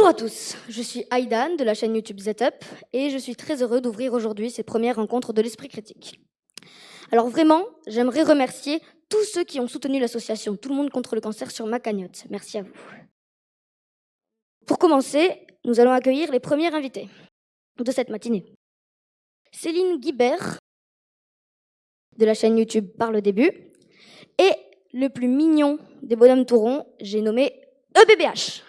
Bonjour à tous, je suis Aïdan de la chaîne YouTube ZUp et je suis très heureux d'ouvrir aujourd'hui ces premières rencontres de l'esprit critique. Alors vraiment, j'aimerais remercier tous ceux qui ont soutenu l'association Tout le monde contre le cancer sur ma cagnotte. Merci à vous. Pour commencer, nous allons accueillir les premiers invités de cette matinée. Céline Guibert de la chaîne YouTube Par le début et le plus mignon des bonhommes tourons, j'ai nommé EBBH.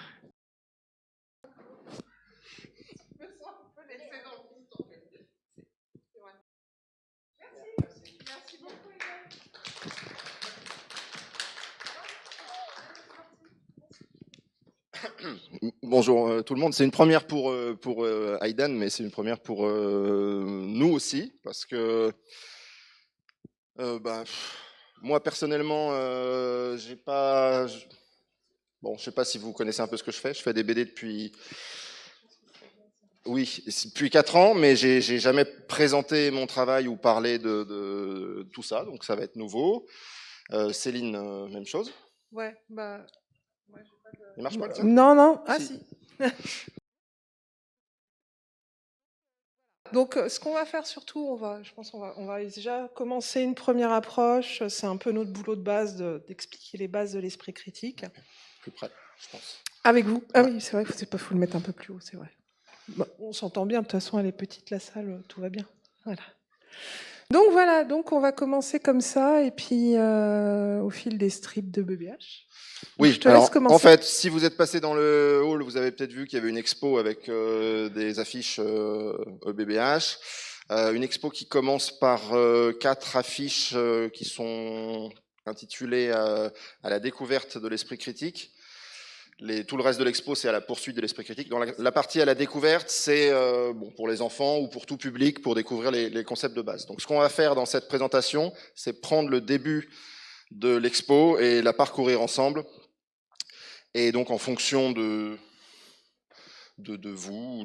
Bonjour tout le monde, c'est une première pour Aïdan, mais c'est une première pour nous aussi, parce que moi personnellement, j'ai pas, bon, je sais pas si vous connaissez un peu ce que je fais des BD depuis, oui, depuis 4 ans, mais j'ai jamais présenté mon travail ou parlé de tout ça, donc ça va être nouveau. Céline, même chose. Ouais, bah. Ouais, Il marche pas, le tien ? Non, non, ah Si. si. Donc, ce qu'on va faire surtout, je pense qu'on va déjà commencer une première approche. C'est un peu notre boulot de base d'expliquer les bases de l'esprit critique. Plus près, je pense. Avec vous. Ah oui, c'est vrai qu'il faut le mettre un peu plus haut, c'est vrai. Bon, on s'entend bien, de toute façon, elle est petite, la salle, tout va bien. Voilà. Donc voilà, donc on va commencer comme ça, et puis au fil des strips de BBH. Oui, je te laisse commencer. En fait, si vous êtes passé dans le hall, vous avez peut-être vu qu'il y avait une expo avec des affiches EBBH. Une expo qui commence par 4 affiches qui sont intitulées à la découverte de l'esprit critique. Tout le reste de l'expo, c'est à la poursuite de l'esprit critique. Dans la partie à la découverte, c'est pour les enfants ou pour tout public, pour découvrir les concepts de base. Donc ce qu'on va faire dans cette présentation, c'est prendre le début de l'expo et la parcourir ensemble. Et donc en fonction de vous,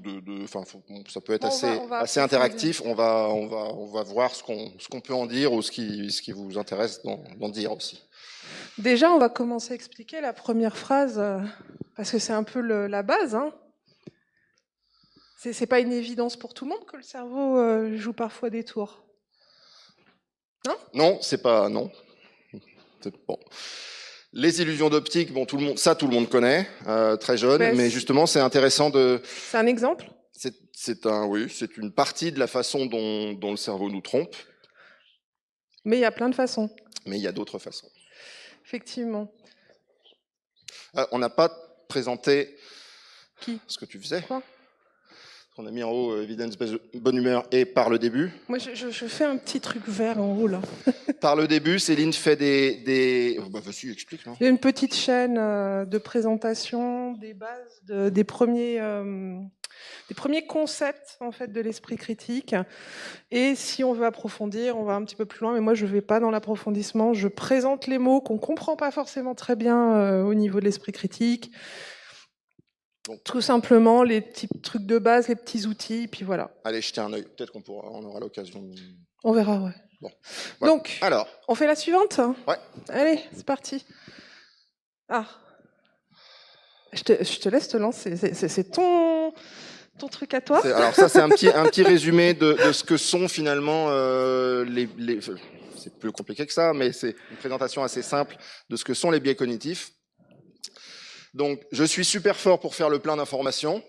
ça peut être assez interactif. On va voir ce qu'on peut en dire ou ce qui vous intéresse d'en dire aussi. Déjà, on va commencer à expliquer la première phrase, parce que c'est un peu la base. Hein. C'est pas une évidence pour tout le monde que le cerveau joue parfois des tours. Non ? Non, c'est pas... Non. Bon. Les illusions d'optique, tout le monde connaît, très jeune, mais justement, c'est intéressant de... C'est un exemple ? C'est une partie de la façon dont le cerveau nous trompe. Mais il y a plein de façons. Mais il y a d'autres façons. Effectivement. On n'a pas présenté ce que tu faisais. Quoi ? On a mis en haut Evidence Based Bonne Humeur et Par le début. Moi, je fais un petit truc vert en haut, là. Par le début, Céline fait vas-y, explique. Non ? Il y a une petite chaîne de présentation des bases, des premiers concepts en fait de l'esprit critique. Et si on veut approfondir, on va un petit peu plus loin. Mais moi, je ne vais pas dans l'approfondissement. Je présente les mots qu'on ne comprend pas forcément très bien au niveau de l'esprit critique. Tout simplement, les petits trucs de base, les petits outils, puis voilà. Allez, jetez un œil. Peut-être on aura l'occasion. On verra, ouais. Bon. Voilà. Donc, alors, on fait la suivante ? Ouais. Allez, c'est parti. Ah. Je te laisse te lancer. C'est ton truc à toi. Alors ça, c'est un petit résumé de ce que sont finalement c'est plus compliqué que ça, mais c'est une présentation assez simple de ce que sont les biais cognitifs. Donc, je suis super fort pour faire le plein d'informations.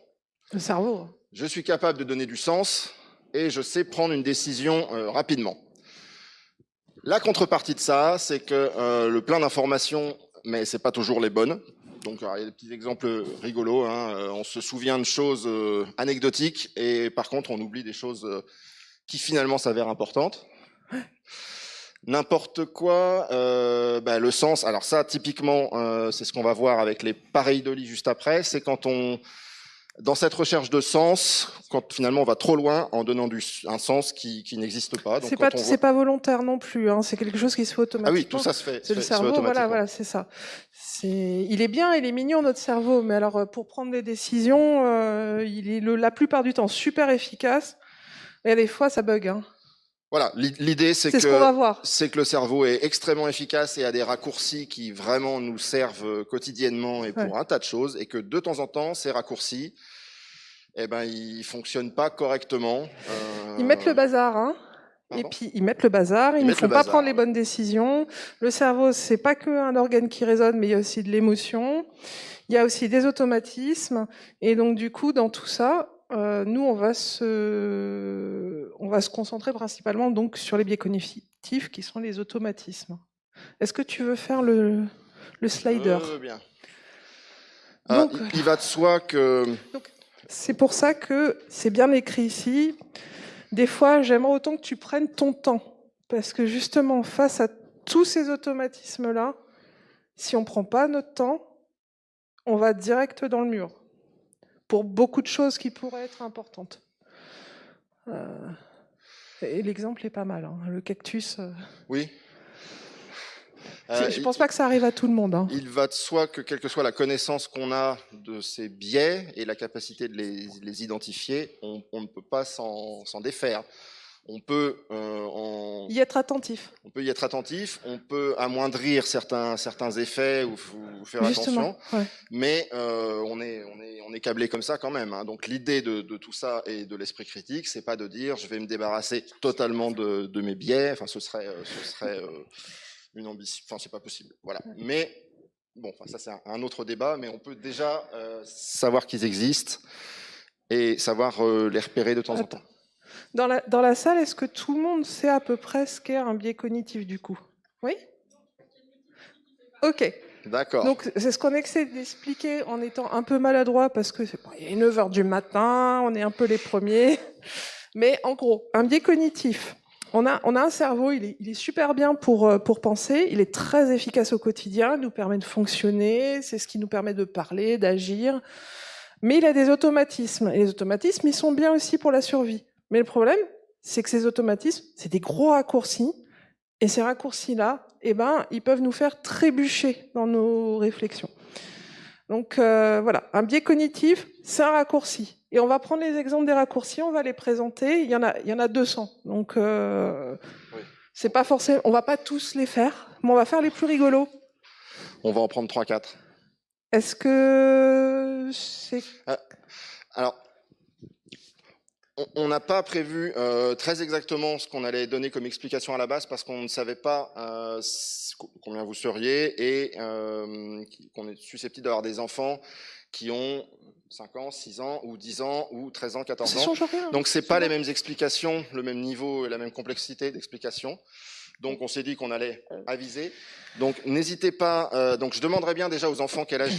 Le cerveau. Je suis capable de donner du sens et je sais prendre une décision rapidement. La contrepartie de ça, c'est que le plein d'informations, mais c'est pas toujours les bonnes. Donc, alors, il y a des petits exemples rigolos. On se souvient de choses anecdotiques et par contre, on oublie des choses qui finalement s'avèrent importantes. N'importe quoi, le sens. Alors ça, typiquement, c'est ce qu'on va voir avec les pareidolie juste après. C'est quand dans cette recherche de sens, quand finalement on va trop loin en donnant un sens qui n'existe pas. Donc, c'est pas volontaire non plus. Hein, c'est quelque chose qui se fait automatiquement. Ah oui, tout ça se fait. C'est le cerveau. Voilà, c'est ça. Il est bien, il est mignon notre cerveau, mais alors pour prendre des décisions, il est la plupart du temps super efficace. Et des fois, ça bug. Hein. Voilà, l'idée c'est C'est ce qu'on va voir. que le cerveau est extrêmement efficace et a des raccourcis qui vraiment nous servent quotidiennement et pour un tas de choses, et que de temps en temps, ces raccourcis, eh ben, ils fonctionnent pas correctement. Ils mettent le bazar, hein. Et puis ils mettent le bazar, ils ne font pas prendre les bonnes décisions. Le cerveau, c'est pas qu'un organe qui résonne, mais il y a aussi de l'émotion. Il y a aussi des automatismes. Et donc du coup, dans tout ça, nous, on va se concentrer principalement donc sur les biais cognitifs qui sont les automatismes. Est-ce que tu veux faire le slider? Bien. Donc, il va de soi que... C'est pour ça que c'est bien écrit ici. Des fois, j'aimerais autant que tu prennes ton temps. Parce que justement, face à tous ces automatismes-là, si on ne prend pas notre temps, on va direct dans le mur. Pour beaucoup de choses qui pourraient être importantes. Et l'exemple est pas mal, hein. Le cactus. Oui. Je ne pense pas que ça arrive à tout le monde, hein. Il va de soi que, quelle que soit la connaissance qu'on a de ces biais et la capacité de les identifier, on ne peut pas s'en défaire. On peut y être attentif. On peut y être attentif, on peut amoindrir certains effets ou faire Justement, attention, ouais. Mais on est câblé comme ça quand même, hein. Donc l'idée de tout ça et de l'esprit critique, c'est pas de dire je vais me débarrasser totalement de mes biais. Enfin, ce serait une ambition. Enfin, c'est pas possible. Voilà. Mais bon, enfin, ça c'est un autre débat. Mais on peut déjà savoir qu'ils existent et savoir les repérer de temps en temps. Dans la salle, est-ce que tout le monde sait à peu près ce qu'est un biais cognitif du coup? Oui? Ok. D'accord. Donc c'est ce qu'on essaie d'expliquer en étant un peu maladroit parce que il est 9h du matin, on est un peu les premiers. Mais en gros, un biais cognitif. On a un cerveau, il est super bien pour penser, il est très efficace au quotidien, il nous permet de fonctionner, c'est ce qui nous permet de parler, d'agir. Mais il a des automatismes. Et les automatismes, ils sont bien aussi pour la survie. Mais le problème, c'est que ces automatismes, c'est des gros raccourcis. Et ces raccourcis-là, eh ben, ils peuvent nous faire trébucher dans nos réflexions. Donc voilà, un biais cognitif, c'est un raccourci. Et on va prendre les exemples des raccourcis, on va les présenter. Il y en a 200. Donc oui. C'est pas forcément, on va pas tous les faire, mais on va faire les plus rigolos. On va en prendre 3-4. Est-ce que c'est... Alors, on n'a pas prévu très exactement ce qu'on allait donner comme explication à la base parce qu'on ne savait pas combien vous seriez et qu'on est susceptible d'avoir des enfants qui ont 5 ans, 6 ans, ou 10 ans, ou 13 ans, 14 ans. Donc, ce n'est pas les mêmes explications, le même niveau et la même complexité d'explication. Donc, on s'est dit qu'on allait aviser. Donc, n'hésitez pas. Donc, je demanderais bien déjà aux enfants quel âge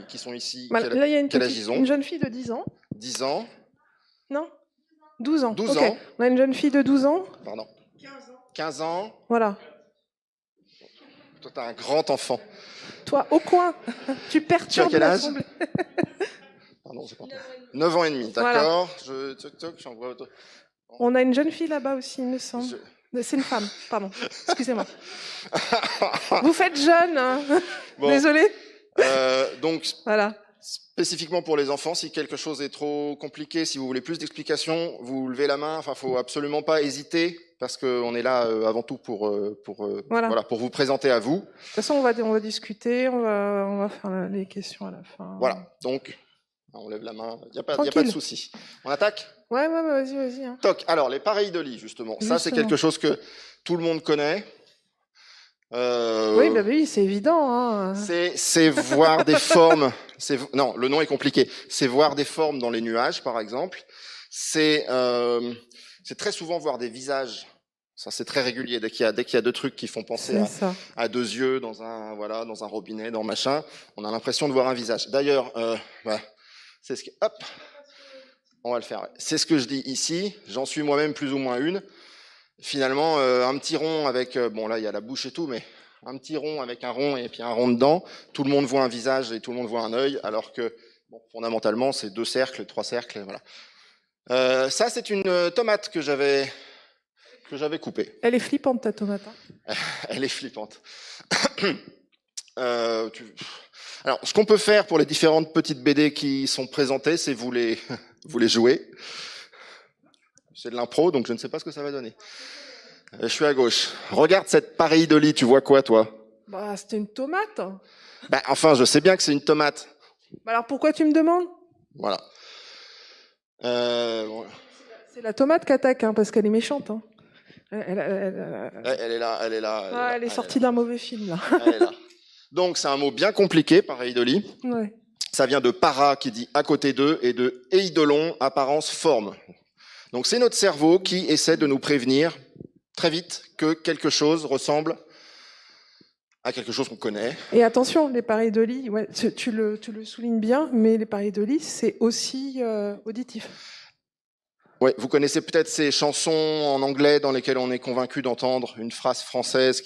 qui sont ici. Là, il y a une jeune fille de 10 ans. 10 ans. Non, 12 ans. 12 ans. On a une jeune fille de 12 ans. Pardon. 15 ans. Voilà. Toi, tu as un grand enfant. Toi, au coin, tu perturbes l'assemblée. Pardon, c'est pas 9 ans et demi, d'accord. Voilà. J'envoie... On a une jeune fille là-bas aussi, il me semble. C'est une femme, pardon. Excusez-moi. Vous faites jeune, hein. Bon. Désolé. Donc, voilà. Spécifiquement pour les enfants, si quelque chose est trop compliqué, si vous voulez plus d'explications, vous levez la main. Enfin, faut absolument pas hésiter parce qu'on est là avant tout pour vous présenter à vous. De toute façon, on va discuter, on va faire les questions à la fin. Voilà. Donc, on lève la main. Il n'y a pas de souci. On attaque ? Ouais, vas-y. Hein. Toc. Alors, les pareils de lit, justement. Ça, c'est quelque chose que tout le monde connaît. Oui, c'est évident. Hein. C'est voir des formes. Non, le nom est compliqué. C'est voir des formes dans les nuages, par exemple. C'est très souvent voir des visages. Ça, c'est très régulier. Dès qu'il y a deux trucs qui font penser à deux yeux dans un robinet, dans machin, on a l'impression de voir un visage. D'ailleurs, c'est ce que. Hop, on va le faire. C'est ce que je dis ici. J'en suis moi-même plus ou moins une. Finalement, un petit rond avec, bon là il y a la bouche et tout, mais un petit rond avec un rond et puis un rond dedans, tout le monde voit un visage et tout le monde voit un œil, alors que bon, fondamentalement c'est 2 cercles, 3 cercles, voilà. Ça c'est une tomate que j'avais coupée. Elle est flippante ta tomate. Hein. Elle est flippante. Alors, ce qu'on peut faire pour les différentes petites BD qui sont présentées, c'est vous les jouer. C'est de l'impro, donc je ne sais pas ce que ça va donner. Je suis à gauche. Regarde cette pareidolie, tu vois quoi, toi? Bah, c'était une tomate. Bah, enfin, je sais bien que c'est une tomate. Bah alors pourquoi tu me demandes? Voilà. Bon. C'est la tomate qu'attaque, hein, parce qu'elle est méchante. Hein. Elle est là, elle est là. Ah, elle est sortie d'un mauvais film, là. Elle est là. Donc, c'est un mot bien compliqué, pareidolie. Ouais. Ça vient de para, qui dit à côté d'eux, et de eidolon, apparence, forme. Donc, c'est notre cerveau qui essaie de nous prévenir très vite que quelque chose ressemble à quelque chose qu'on connaît. Et attention, les pareidolie, ouais, tu le soulignes bien, mais les pareidolie, c'est aussi auditif. Ouais, vous connaissez peut-être ces chansons en anglais dans lesquelles on est convaincu d'entendre une phrase française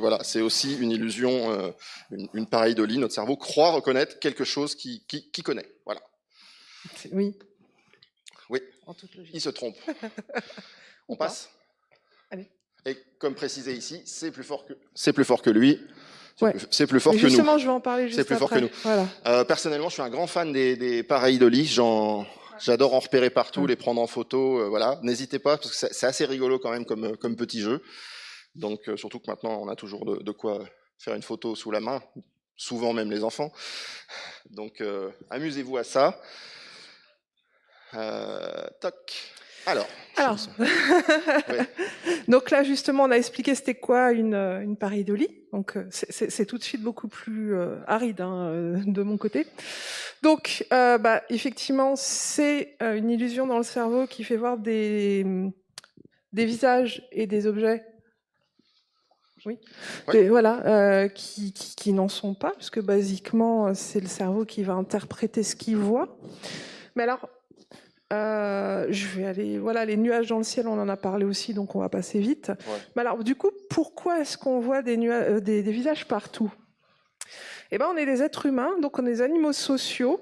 voilà, c'est aussi une illusion, une pareidolie. Notre cerveau croit reconnaître quelque chose qu'il connaît. Voilà. Oui. Oui. En toute logique. Il se trompe. On passe. Allez. Et comme précisé ici, c'est plus fort que lui. Ouais. C'est plus fort que nous. Justement, je vais en parler juste C'est plus après. fort que nous. Voilà. Personnellement, je suis un grand fan des pareidolies. J'adore en repérer partout, les prendre en photo. Voilà. N'hésitez pas, parce que c'est assez rigolo quand même comme petit jeu. Donc, surtout que maintenant, on a toujours de quoi faire une photo sous la main. Souvent même les enfants. Donc, amusez-vous à ça. Toc. Alors. Ouais. Donc là, justement, on a expliqué c'était quoi une pareidolie. Donc, c'est tout de suite beaucoup plus aride de mon côté. Donc, effectivement, c'est une illusion dans le cerveau qui fait voir des visages et des objets. Oui. Ouais. Voilà, qui n'en sont pas, puisque basiquement, c'est le cerveau qui va interpréter ce qu'il voit. Mais alors, je vais aller... Voilà, les nuages dans le ciel, on en a parlé aussi, donc on va passer vite. Ouais. Mais alors, du coup, pourquoi est-ce qu'on voit des visages partout? Eh ben, on est des êtres humains, donc on est des animaux sociaux,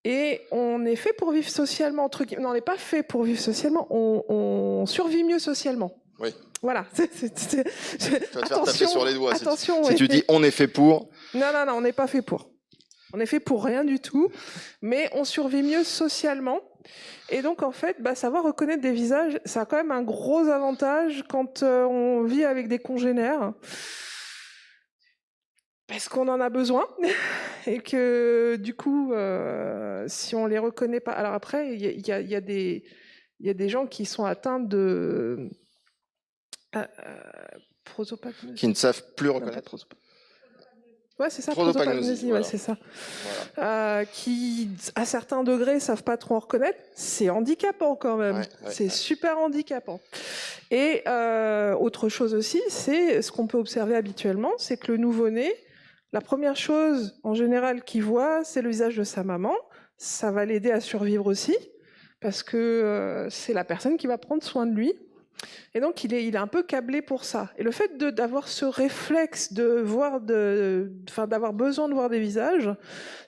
et on est fait pour vivre socialement, entre guillemets. Non, on n'est pas fait pour vivre socialement, on survit mieux socialement. Oui. Voilà. Tu vas te faire taper sur les doigts attention, si tu dis on est fait pour. Non, on n'est pas fait pour. On est fait pour rien du tout, mais on survit mieux socialement. Et donc, en fait, savoir reconnaître des visages, ça a quand même un gros avantage quand on vit avec des congénères. Parce qu'on en a besoin. Et que, du coup, si on les reconnaît pas... Alors après, il y a des gens qui sont atteints de... prosopagnosie. Qui ne savent plus reconnaître. Ouais, c'est ça, prosopagnosie, voilà. Ouais, c'est ça. Voilà. Qui, à certains degrés, savent pas trop en reconnaître. C'est handicapant quand même. C'est super handicapant. Et autre chose aussi, c'est ce qu'on peut observer habituellement, c'est que le nouveau-né, la première chose en général qu'il voit, c'est le visage de sa maman. Ça va l'aider à survivre aussi, parce que c'est la personne qui va prendre soin de lui. Et donc, il est un peu câblé pour ça. Et le fait d'avoir ce réflexe d'avoir besoin de voir des visages,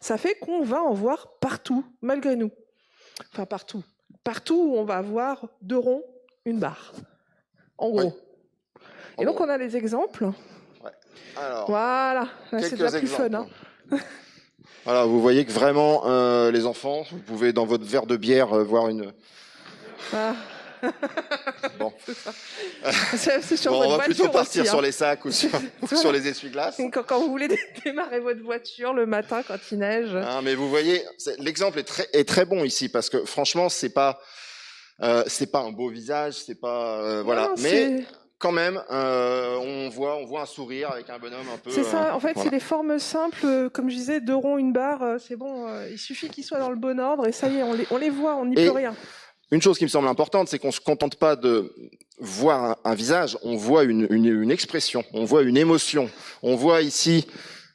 ça fait qu'on va en voir partout, malgré nous. Enfin, partout. Partout où on va voir 2 ronds, une barre. En gros. Et donc, on a les exemples. Ouais. Alors, voilà. C'est déjà plus fun. Hein. Voilà, vous voyez que vraiment, les enfants, vous pouvez, dans votre verre de bière, voir une... Ah. Bon. C'est sur votre on va voiture plutôt partir aussi, sur les sacs ou sur les essuie-glaces. Quand vous voulez démarrer votre voiture le matin quand il neige. Ah, mais vous voyez, l'exemple est très bon ici parce que franchement, c'est pas un beau visage, c'est pas voilà, non, mais quand même, on voit un sourire avec un bonhomme un peu. C'est ça. En fait, voilà. C'est des formes simples, comme je disais, 2 ronds, une barre. C'est bon. Il suffit qu'ils soient dans le bon ordre et ça y est, on les voit, on n'y peut rien. Une chose qui me semble importante, c'est qu'on ne se contente pas de voir un visage, on voit une expression, on voit une émotion. On voit ici,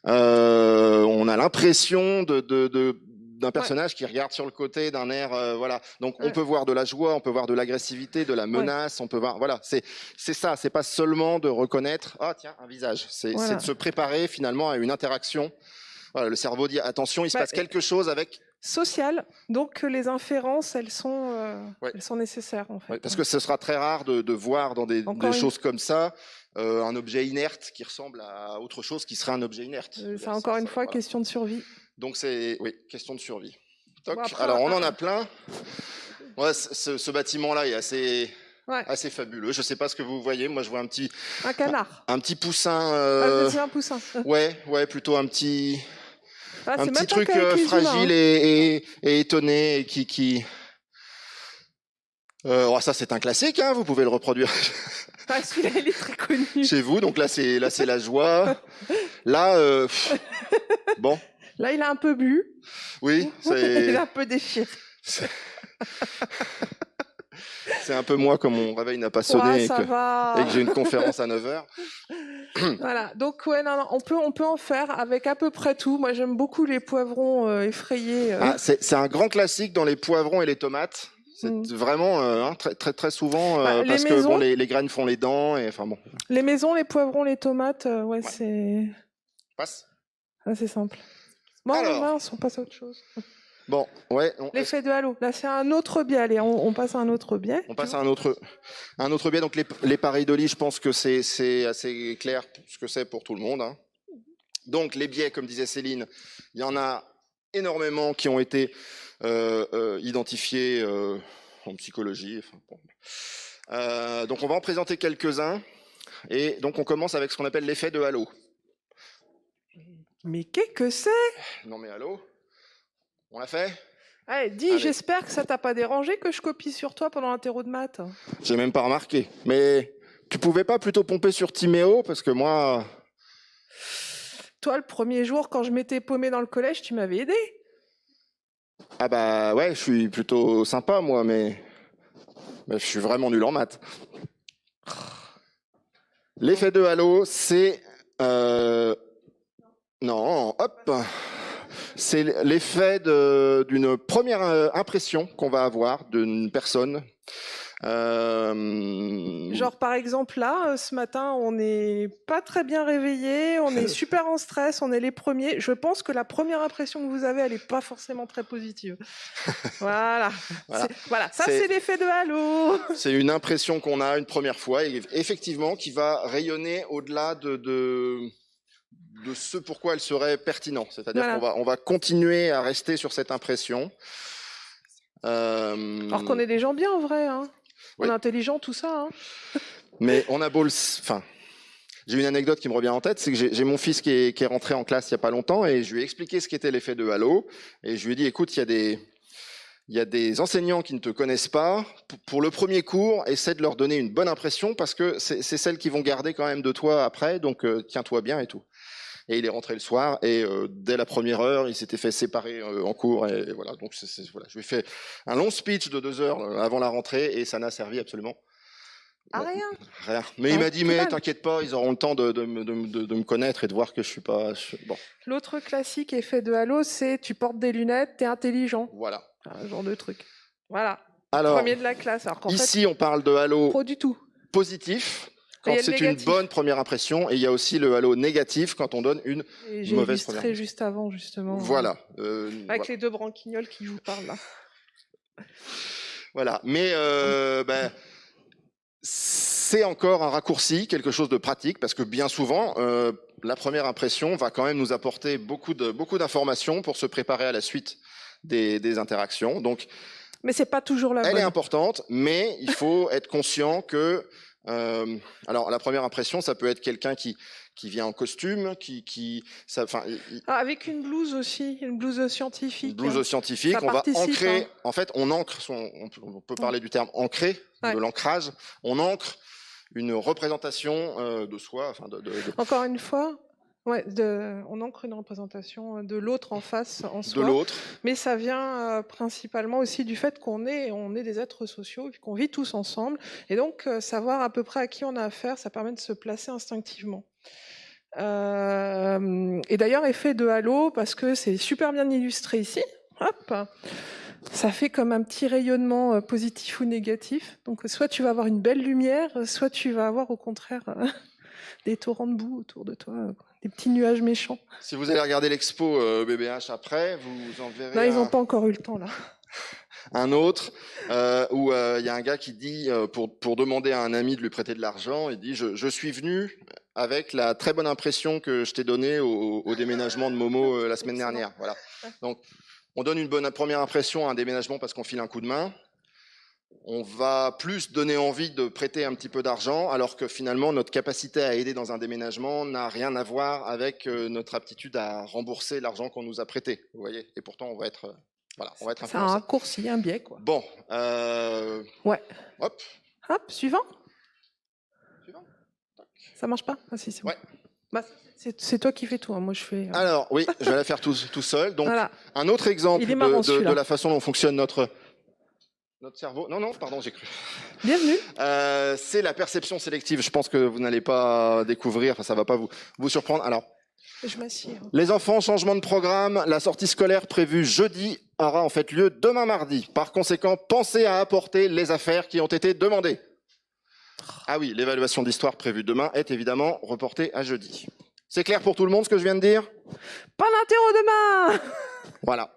on a l'impression d'un personnage qui regarde sur le côté d'un air, voilà. Donc on peut voir de la joie, on peut voir de l'agressivité, de la menace, on peut voir, voilà. C'est ça, c'est pas seulement de reconnaître, ah tiens, un visage. C'est de se préparer finalement à une interaction. Voilà, le cerveau dit attention, il se passe quelque chose avec. Social, donc les inférences, elles sont nécessaires en fait. Parce que ce sera très rare de voir dans des choses comme ça un objet inerte qui ressemble à autre chose qui serait un objet inerte. C'est encore une fois question de survie. Donc c'est question de survie. Toc. Bon, après, alors on en a plein. Ouais, ce bâtiment-là est assez Ouais. assez fabuleux. Je ne sais pas ce que vous voyez. Moi, je vois Un canard. un petit poussin. C'est un poussin. Ouais, plutôt un petit Ah, c'est même pas truc qu'avec les fragile humains, et étonné et qui. Ça, c'est un classique. Hein, vous pouvez le reproduire Ah, celui-là, il est très connu. chez vous. Donc là, c'est la joie. Là, bon. Là, il a un peu bu. Oui, Il est un peu déchiré. C'est un peu moi quand mon réveil n'a pas sonné et que j'ai une conférence à 9h. Voilà. Donc, ouais, non, on peut en faire avec à peu près tout. Moi, j'aime beaucoup les poivrons effrayés. Ah, c'est un grand classique dans les poivrons et les tomates. C'est vraiment très, très, très souvent parce que bon, les graines font les dents et enfin bon. Les maisons, les poivrons, les tomates, ouais. C'est. Passe. Ah, c'est simple. Bon, alors, mince, on passe à autre chose. Bon, ouais. L'effet de halo. Là, c'est un autre biais. Allez, on passe à un autre biais. On passe à un autre biais. Donc les pareidolie, je pense que c'est assez clair ce que c'est pour tout le monde. Hein. Donc les biais, comme disait Céline, il y en a énormément qui ont été identifiés en psychologie. Enfin, bon. Donc on va en présenter quelques-uns. Et donc on commence avec ce qu'on appelle l'effet de halo. Mais qu'est-ce que c'est? Non mais halo, on l'a fait? Allez, dis, j'espère que ça t'a pas dérangé que je copie sur toi pendant l'interro de maths. J'ai même pas remarqué. Mais tu pouvais pas plutôt pomper sur Timéo parce que moi... Toi, le premier jour, quand je m'étais paumé dans le collège, tu m'avais aidé. Ah bah ouais, je suis plutôt sympa moi, mais je suis vraiment nul en maths. L'effet de halo, c'est... Non, hop. C'est l'effet d'une première impression qu'on va avoir d'une personne. Genre par exemple là, ce matin, on n'est pas très bien réveillé, on est super en stress, on est les premiers. Je pense que la première impression que vous avez, elle n'est pas forcément très positive. Voilà. Ça c'est l'effet de halo. C'est une impression qu'on a une première fois, et effectivement, qui va rayonner au-delà de ce pourquoi elle serait pertinente. C'est-à-dire qu'on va continuer à rester sur cette impression. Alors qu'on est des gens bien en vrai, hein. Oui. On est intelligent, tout ça. Hein. Mais on a beau enfin, j'ai une anecdote qui me revient en tête, c'est que j'ai mon fils qui est rentré en classe il n'y a pas longtemps et je lui ai expliqué ce qu'était l'effet de halo. Et je lui ai dit, écoute, il y a des enseignants qui ne te connaissent pas. Pour le premier cours, essaie de leur donner une bonne impression parce que c'est celles qui vont garder quand même de toi après, donc tiens-toi bien et tout. Et il est rentré le soir et dès la première heure, il s'était fait séparer en cours et voilà. Donc voilà, je lui ai fait un long speech de 2 heures avant la rentrée et ça n'a servi absolument à rien. Rien. Mais il m'a dit mais t'inquiète pas, ils auront le temps de me connaître et de voir que je suis pas bon. L'autre classique effet de halo, c'est tu portes des lunettes, t'es intelligent. Voilà. Un genre de truc. Voilà. Alors, premier de la classe. Alors ici, on parle de halo pas du tout. Positif. Quand c'est une bonne première impression, et il y a aussi le halo négatif quand on donne une mauvaise première impression. Juste avant, justement. Voilà. Avec les deux branquignoles qui vous parlent là. Voilà. Mais c'est encore un raccourci, quelque chose de pratique, parce que bien souvent, la première impression va quand même nous apporter beaucoup d'informations pour se préparer à la suite des interactions. Donc, mais c'est pas toujours la bonne. Elle est importante, mais il faut être conscient que alors la première impression, ça peut être quelqu'un qui vient en costume, avec une blouse aussi, une blouse scientifique. Une blouse scientifique, on va ancrer. Hein. En fait, on ancre on peut parler du terme ancrer, de l'ancrage. On ancre une représentation de soi. Enfin, Encore une fois. Ouais, on ancre une représentation de l'autre en face, en soi. De l'autre. Mais ça vient principalement aussi du fait qu'on est des êtres sociaux, qu'on vit tous ensemble. Et donc, savoir à peu près à qui on a affaire, ça permet de se placer instinctivement. Et d'ailleurs, effet de halo, parce que c'est super bien illustré ici. Hop, ça fait comme un petit rayonnement positif ou négatif. Donc, soit tu vas avoir une belle lumière, soit tu vas avoir au contraire des torrents de boue autour de toi. Des petits nuages méchants. Si vous allez regarder l'expo BBH après, vous en verrez. Non, ils n'ont pas encore eu le temps là. Un autre où il y a un gars qui dit pour demander à un ami de lui prêter de l'argent, il dit je suis venu avec la très bonne impression que je t'ai donnée au déménagement de Momo la semaine dernière. Voilà. Donc on donne une bonne première impression à un déménagement parce qu'on file un coup de main. on va plus donner envie de prêter un petit peu d'argent, alors que finalement, notre capacité à aider dans un déménagement n'a rien à voir avec notre aptitude à rembourser l'argent qu'on nous a prêté. Vous voyez. Et pourtant, on va être influencé. C'est un raccourci, un biais, quoi. Bon. Ouais. Hop. Hop, suivant. Suivant. Ça marche pas? Ah si, c'est bon. Ouais. Bah, c'est toi qui fais tout, hein. Moi je fais... Alors, oui, je vais la faire tout seul. Donc, Voilà. un autre exemple Il est marrant, de la façon dont fonctionne notre cerveau. Non, pardon, j'ai cru. Bienvenue. C'est la perception sélective. Je pense que vous n'allez pas découvrir, enfin, ça va pas vous surprendre. Alors, Je m'assieds. les enfants, changement de programme. La sortie scolaire prévue jeudi aura en fait lieu demain mardi. Par conséquent, pensez à apporter les affaires qui ont été demandées. Ah oui, l'évaluation d'histoire prévue demain est évidemment reportée à jeudi. C'est clair pour tout le monde ce que je viens de dire? Pas l'interro demain. Voilà.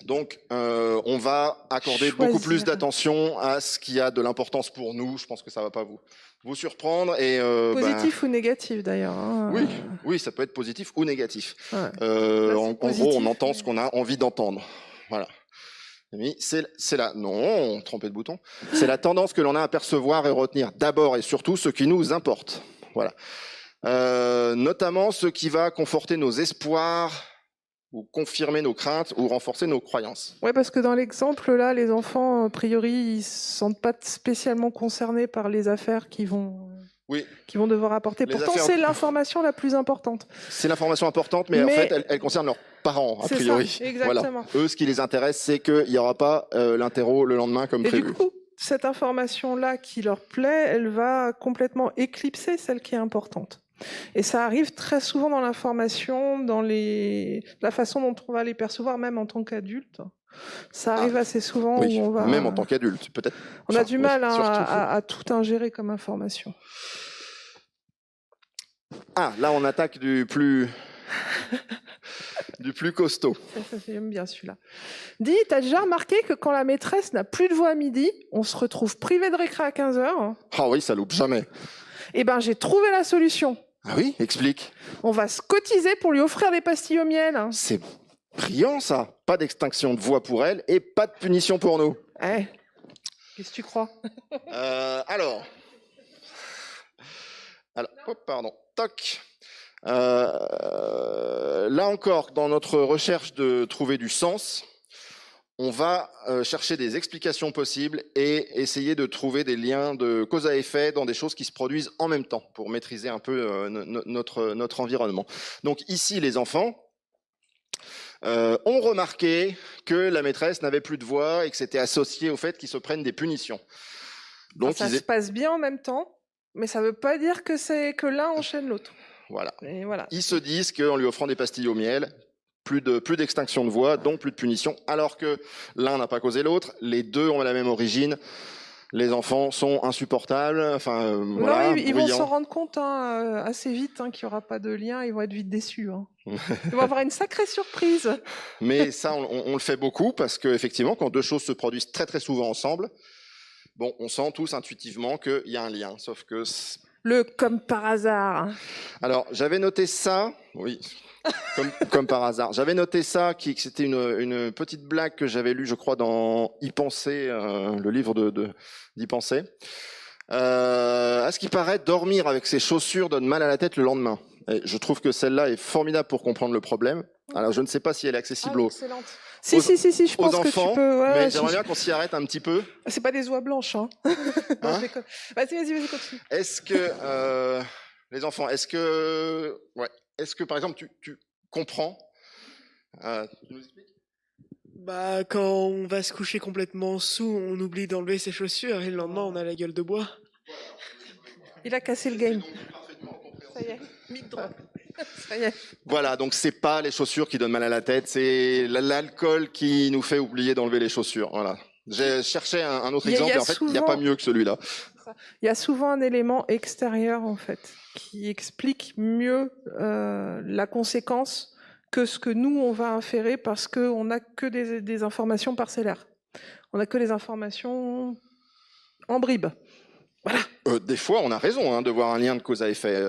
Donc, on va accorder Choisir. beaucoup plus d'attention à ce qui a de l'importance pour nous. Je pense que ça va pas vous surprendre. Et, Positif ou négatif d'ailleurs. Hein. Oui, ça peut être positif ou négatif. Ouais. En gros, on entend ce qu'on a envie d'entendre. Voilà. C'est la non, trompé de bouton. C'est la tendance que l'on a à percevoir et retenir d'abord et surtout ce qui nous importe. Voilà. Notamment ce qui va conforter nos espoirs ou confirmer nos craintes ou renforcer nos croyances. Ouais, parce que dans l'exemple là, les enfants, a priori, ils se sentent pas spécialement concernés par les affaires qu'ils vont devoir apporter. Pourtant, c'est l'information la plus importante. C'est l'information importante, mais en fait, elle concerne leurs parents, a priori. Ça, exactement. Voilà. Eux, ce qui les intéresse, c'est qu'il n'y aura pas l'interro le lendemain comme prévu. Et du coup, cette information-là qui leur plaît, elle va complètement éclipser celle qui est importante. Et ça arrive très souvent dans l'information, dans la façon dont on va les percevoir, même en tant qu'adulte. Ça arrive assez souvent où on va... Même en tant qu'adulte, peut-être. On a du mal à tout ingérer comme information. Ah, là, on attaque du plus costaud. Ça j'aime bien celui-là. Dis, t'as déjà remarqué que quand la maîtresse n'a plus de voix à midi, on se retrouve privé de récré à 15h? Ah oui, ça loupe jamais. Eh ben, j'ai trouvé la solution. Ah oui, explique. On va se cotiser pour lui offrir des pastilles au miel. C'est brillant, ça. Pas d'extinction de voix pour elle et pas de punition pour nous. Qu'est-ce que tu crois? Alors, hop, pardon. Toc. Là encore, dans notre recherche de trouver du sens, on va chercher des explications possibles et essayer de trouver des liens de cause à effet dans des choses qui se produisent en même temps pour maîtriser un peu notre environnement. Donc ici, les enfants ont remarqué que la maîtresse n'avait plus de voix et que c'était associé au fait qu'ils se prennent des punitions. Donc ça se passe bien en même temps, mais ça ne veut pas dire que l'un enchaîne l'autre. Voilà. Et voilà. Ils se disent qu'en lui offrant des pastilles au miel, plus d'extinction de voix, donc plus de punition, alors que l'un n'a pas causé l'autre, les deux ont la même origine, les enfants sont insupportables, enfin voilà, ils vont s'en rendre compte assez vite qu'il n'y aura pas de lien, ils vont être vite déçus. Ils vont avoir une sacrée surprise. Mais ça, on le fait beaucoup, parce qu'effectivement, quand deux choses se produisent très très souvent ensemble, bon, on sent tous intuitivement qu'il y a un lien, sauf que... Le comme par hasard. Alors, j'avais noté ça, oui... Comme par hasard. J'avais noté ça, que c'était une petite blague que j'avais lue, je crois, dans Y penser, le livre d'Y penser. À ce qui paraît, dormir avec ses chaussures donne mal à la tête le lendemain. Et je trouve que celle-là est formidable pour comprendre le problème. Alors, je ne sais pas si elle est accessible aux enfants, que tu peux. Ouais, mais j'aimerais bien qu'on s'y arrête un petit peu. C'est pas des oies blanches, hein. Vas-y, continue. Est-ce que les enfants, est-ce que par exemple tu comprends tu nous expliques? Bah, quand on va se coucher complètement sous, on oublie d'enlever ses chaussures et le lendemain on a la gueule de bois. Il a cassé le game. Ça y est, mythe drop. Ça y est. Voilà, donc c'est pas les chaussures qui donnent mal à la tête, c'est l'alcool qui nous fait oublier d'enlever les chaussures. Voilà. J'ai cherché un autre exemple et en fait il n'y a pas mieux que celui-là. Il y a souvent un élément extérieur en fait qui explique mieux la conséquence que ce que nous on va inférer parce qu'on n'a que des informations parcellaires. On n'a que des informations en bribes. Voilà. Des fois, on a raison de voir un lien de cause à effet.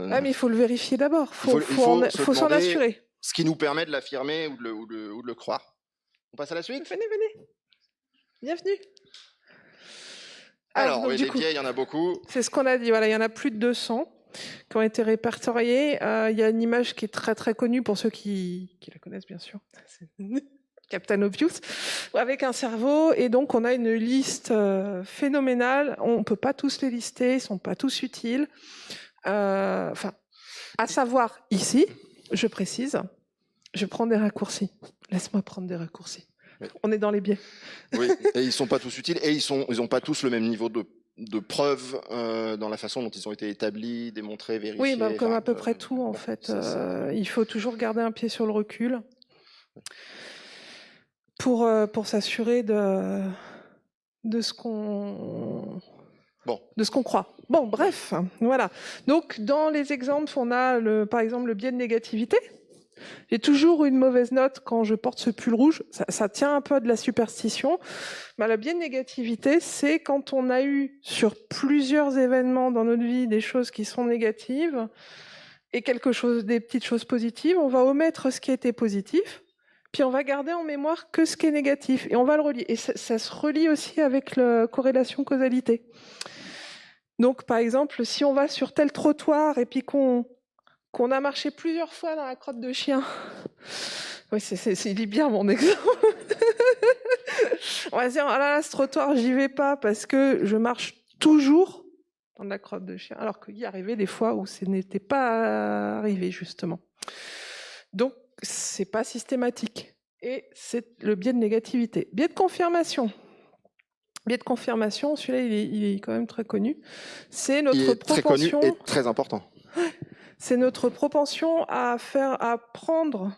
Mais il faut le vérifier d'abord. Il faut s'en assurer. Ce qui nous permet de l'affirmer ou de le croire. On passe à la suite ? Venez. Bienvenue. Alors, donc, oui, du les coup, biais, il y en a beaucoup. c'est ce qu'on a dit. Voilà, il y en a plus de 200 qui ont été répertoriés. Il y a une image qui est très très connue pour ceux qui la connaissent bien sûr. C'est Captain Obvious, avec un cerveau. Et donc on a une liste phénoménale. On peut pas tous les lister, ils sont pas tous utiles. Enfin, à savoir ici, je précise, je prends des raccourcis. Laisse-moi prendre des raccourcis. Oui. On est dans les biais. Oui, et ils sont pas tous utiles, et ils ont pas tous le même niveau de preuve dans la façon dont ils ont été établis, démontrés, vérifiés. Oui, bah, comme enfin, à peu près tout en bon, fait. ça. Il faut toujours garder un pied sur le recul pour s'assurer de ce qu'on croit. Bon, bref, voilà. Donc dans les exemples, on a par exemple le biais de négativité. J'ai toujours une mauvaise note quand je porte ce pull rouge. Ça tient un peu de la superstition. Mais le biais de négativité, c'est quand on a eu sur plusieurs événements dans notre vie des choses qui sont négatives et des petites choses positives, on va omettre ce qui était positif, puis on va garder en mémoire que ce qui est négatif et on va le relier. Et ça se relie aussi avec la corrélation causalité. Donc par exemple, si on va sur tel trottoir et puis qu'on a marché plusieurs fois dans la crotte de chien. Oui, il est bien mon exemple. On va dire, ah là, ce trottoir, j'y vais pas parce que je marche toujours dans la crotte de chien, alors qu'il y arrivait des fois où ce n'était pas arrivé, justement. Donc, c'est pas systématique. Et c'est le biais de négativité. Biais de confirmation. Biais de confirmation, celui-là, il est quand même très connu. C'est notre Il est propension... très connu et très important. C'est notre propension à prendre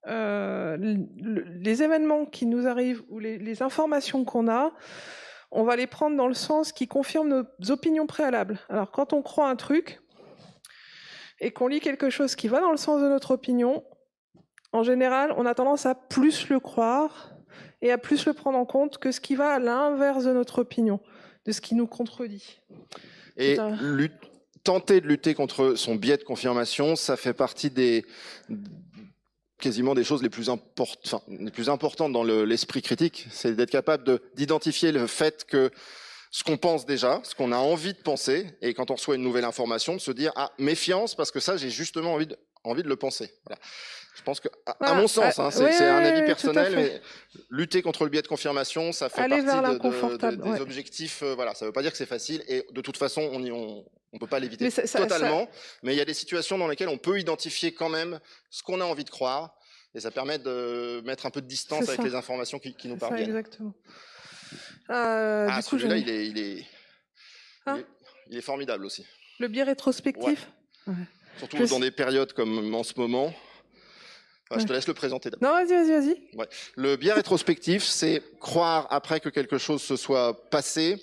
les événements qui nous arrivent ou les informations qu'on a, on va les prendre dans le sens qui confirme nos opinions préalables. Alors quand on croit un truc et qu'on lit quelque chose qui va dans le sens de notre opinion, en général, on a tendance à plus le croire et à plus le prendre en compte que ce qui va à l'inverse de notre opinion, de ce qui nous contredit. Et tenter de lutter contre son biais de confirmation, ça fait partie quasiment des choses les plus importantes dans l'esprit critique. C'est d'être capable d'identifier le fait que ce qu'on pense déjà, ce qu'on a envie de penser, et quand on reçoit une nouvelle information, de se dire « Ah, méfiance, parce que ça, j'ai justement envie de le penser. » Voilà. Je pense que, à mon sens, c'est un avis personnel, mais lutter contre le biais de confirmation, ça fait partie des objectifs. Voilà, ça ne veut pas dire que c'est facile, et de toute façon, on ne peut pas l'éviter totalement. Mais il y a des situations dans lesquelles on peut identifier quand même ce qu'on a envie de croire, et ça permet de mettre un peu de distance avec les informations qui nous parviennent. Exactement. Celui-là, il est formidable aussi. Le biais rétrospectif. Ouais. Surtout dans des périodes comme en ce moment. Je te laisse le présenter d'abord. Non, vas-y. Ouais. Le biais rétrospectif, c'est croire après que quelque chose se soit passé,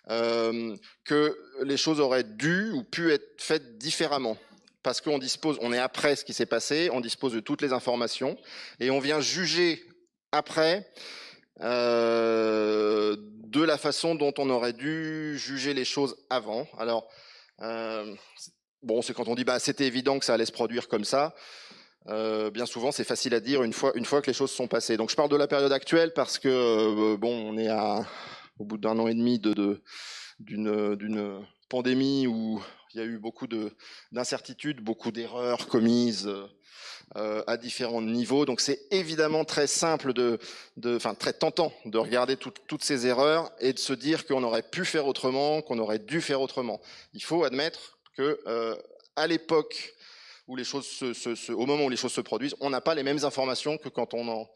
que les choses auraient dû ou pu être faites différemment. Parce qu'on est après ce qui s'est passé, on dispose de toutes les informations, et on vient juger après de la façon dont on aurait dû juger les choses avant. Alors, c'est quand on dit c'était évident que ça allait se produire comme ça. Bien souvent, c'est facile à dire une fois que les choses sont passées. Donc, je parle de la période actuelle parce que on est au bout d'1 an et demi d'une pandémie où il y a eu beaucoup d'incertitudes, beaucoup d'erreurs commises à différents niveaux. Donc, c'est évidemment très simple très tentant de regarder toutes ces erreurs et de se dire qu'on aurait pu faire autrement, qu'on aurait dû faire autrement. Il faut admettre que à l'époque où les choses au moment où les choses se produisent, on n'a pas les mêmes informations que quand on en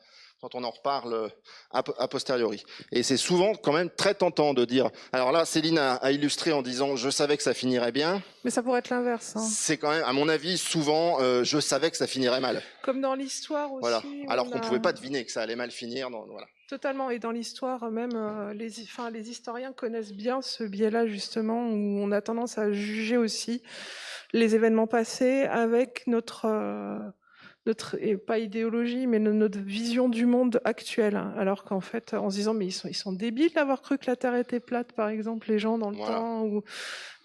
reparle a posteriori. Et c'est souvent quand même très tentant de dire, alors là, Céline a illustré en disant « je savais que ça finirait bien ». Mais ça pourrait être l'inverse. C'est quand même, à mon avis, souvent, je savais que ça finirait mal. Comme dans l'histoire aussi. Voilà. Alors qu'on ne pouvait pas deviner que ça allait mal finir. Voilà. Totalement. Et dans l'histoire, même, les historiens connaissent bien ce biais-là, justement, où on a tendance à juger aussi les événements passés avec notre et pas idéologie, mais notre vision du monde actuel. Alors qu'en fait, en se disant, mais ils sont débiles d'avoir cru que la Terre était plate, par exemple, les gens dans le temps.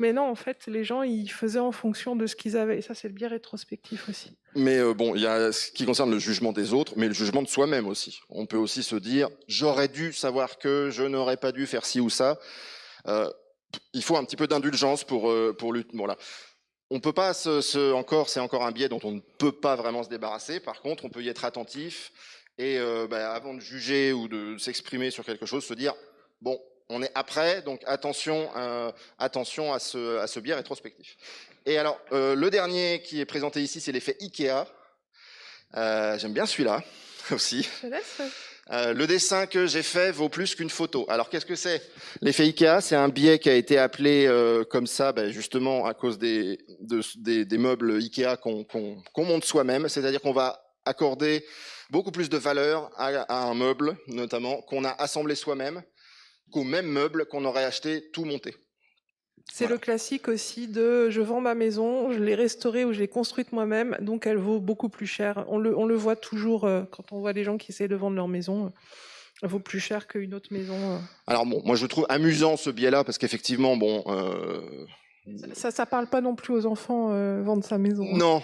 Mais non, en fait, les gens, ils faisaient en fonction de ce qu'ils avaient. Et ça, c'est le biais rétrospectif aussi. Mais il y a ce qui concerne le jugement des autres, mais le jugement de soi-même aussi. On peut aussi se dire, j'aurais dû savoir que je n'aurais pas dû faire ci ou ça. Il faut un petit peu d'indulgence pour lutter. Bon, là. On peut pas c'est encore un biais dont on ne peut pas vraiment se débarrasser. Par contre, on peut y être attentif et avant de juger ou de s'exprimer sur quelque chose, se dire bon, on est après, donc attention à ce biais rétrospectif. Et alors, le dernier qui est présenté ici, c'est l'effet Ikea. J'aime bien celui-là aussi. Je laisse. Le dessin que j'ai fait vaut plus qu'une photo. Alors qu'est-ce que c'est? L'effet Ikea, c'est un biais qui a été appelé comme ça, justement à cause des meubles Ikea qu'on monte soi-même. C'est-à-dire qu'on va accorder beaucoup plus de valeur à un meuble, notamment, qu'on a assemblé soi-même, qu'au même meuble qu'on aurait acheté tout monté. C'est le classique aussi de je vends ma maison, je l'ai restaurée ou je l'ai construite moi-même, donc elle vaut beaucoup plus cher. On le voit toujours quand on voit des gens qui essaient de vendre leur maison, elle vaut plus cher qu'une autre maison. Alors bon, moi je trouve amusant ce biais-là parce qu'effectivement, Ça parle pas non plus aux enfants vendre sa maison. Non,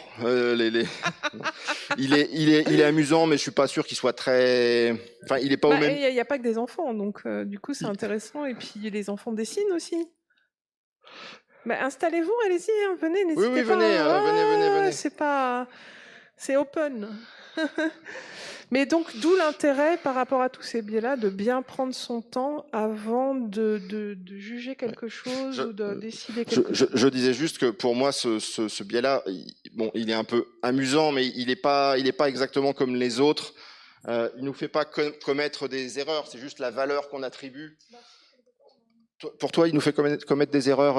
il est amusant, mais je suis pas sûr qu'il soit très. Enfin, il est pas au même. Il y a pas que des enfants, donc du coup c'est intéressant. Et puis les enfants dessinent aussi. Installez-vous, allez-y, hein, venez, n'hésitez oui, pas. venez. C'est open. Mais donc, d'où l'intérêt par rapport à tous ces biais-là de bien prendre son temps avant de juger quelque chose ou de décider quelque chose. Je disais juste que pour moi, ce biais-là, il est un peu amusant, mais il est pas exactement comme les autres. Il nous fait pas commettre des erreurs, c'est juste la valeur qu'on attribue. Pour toi, il nous fait commettre des erreurs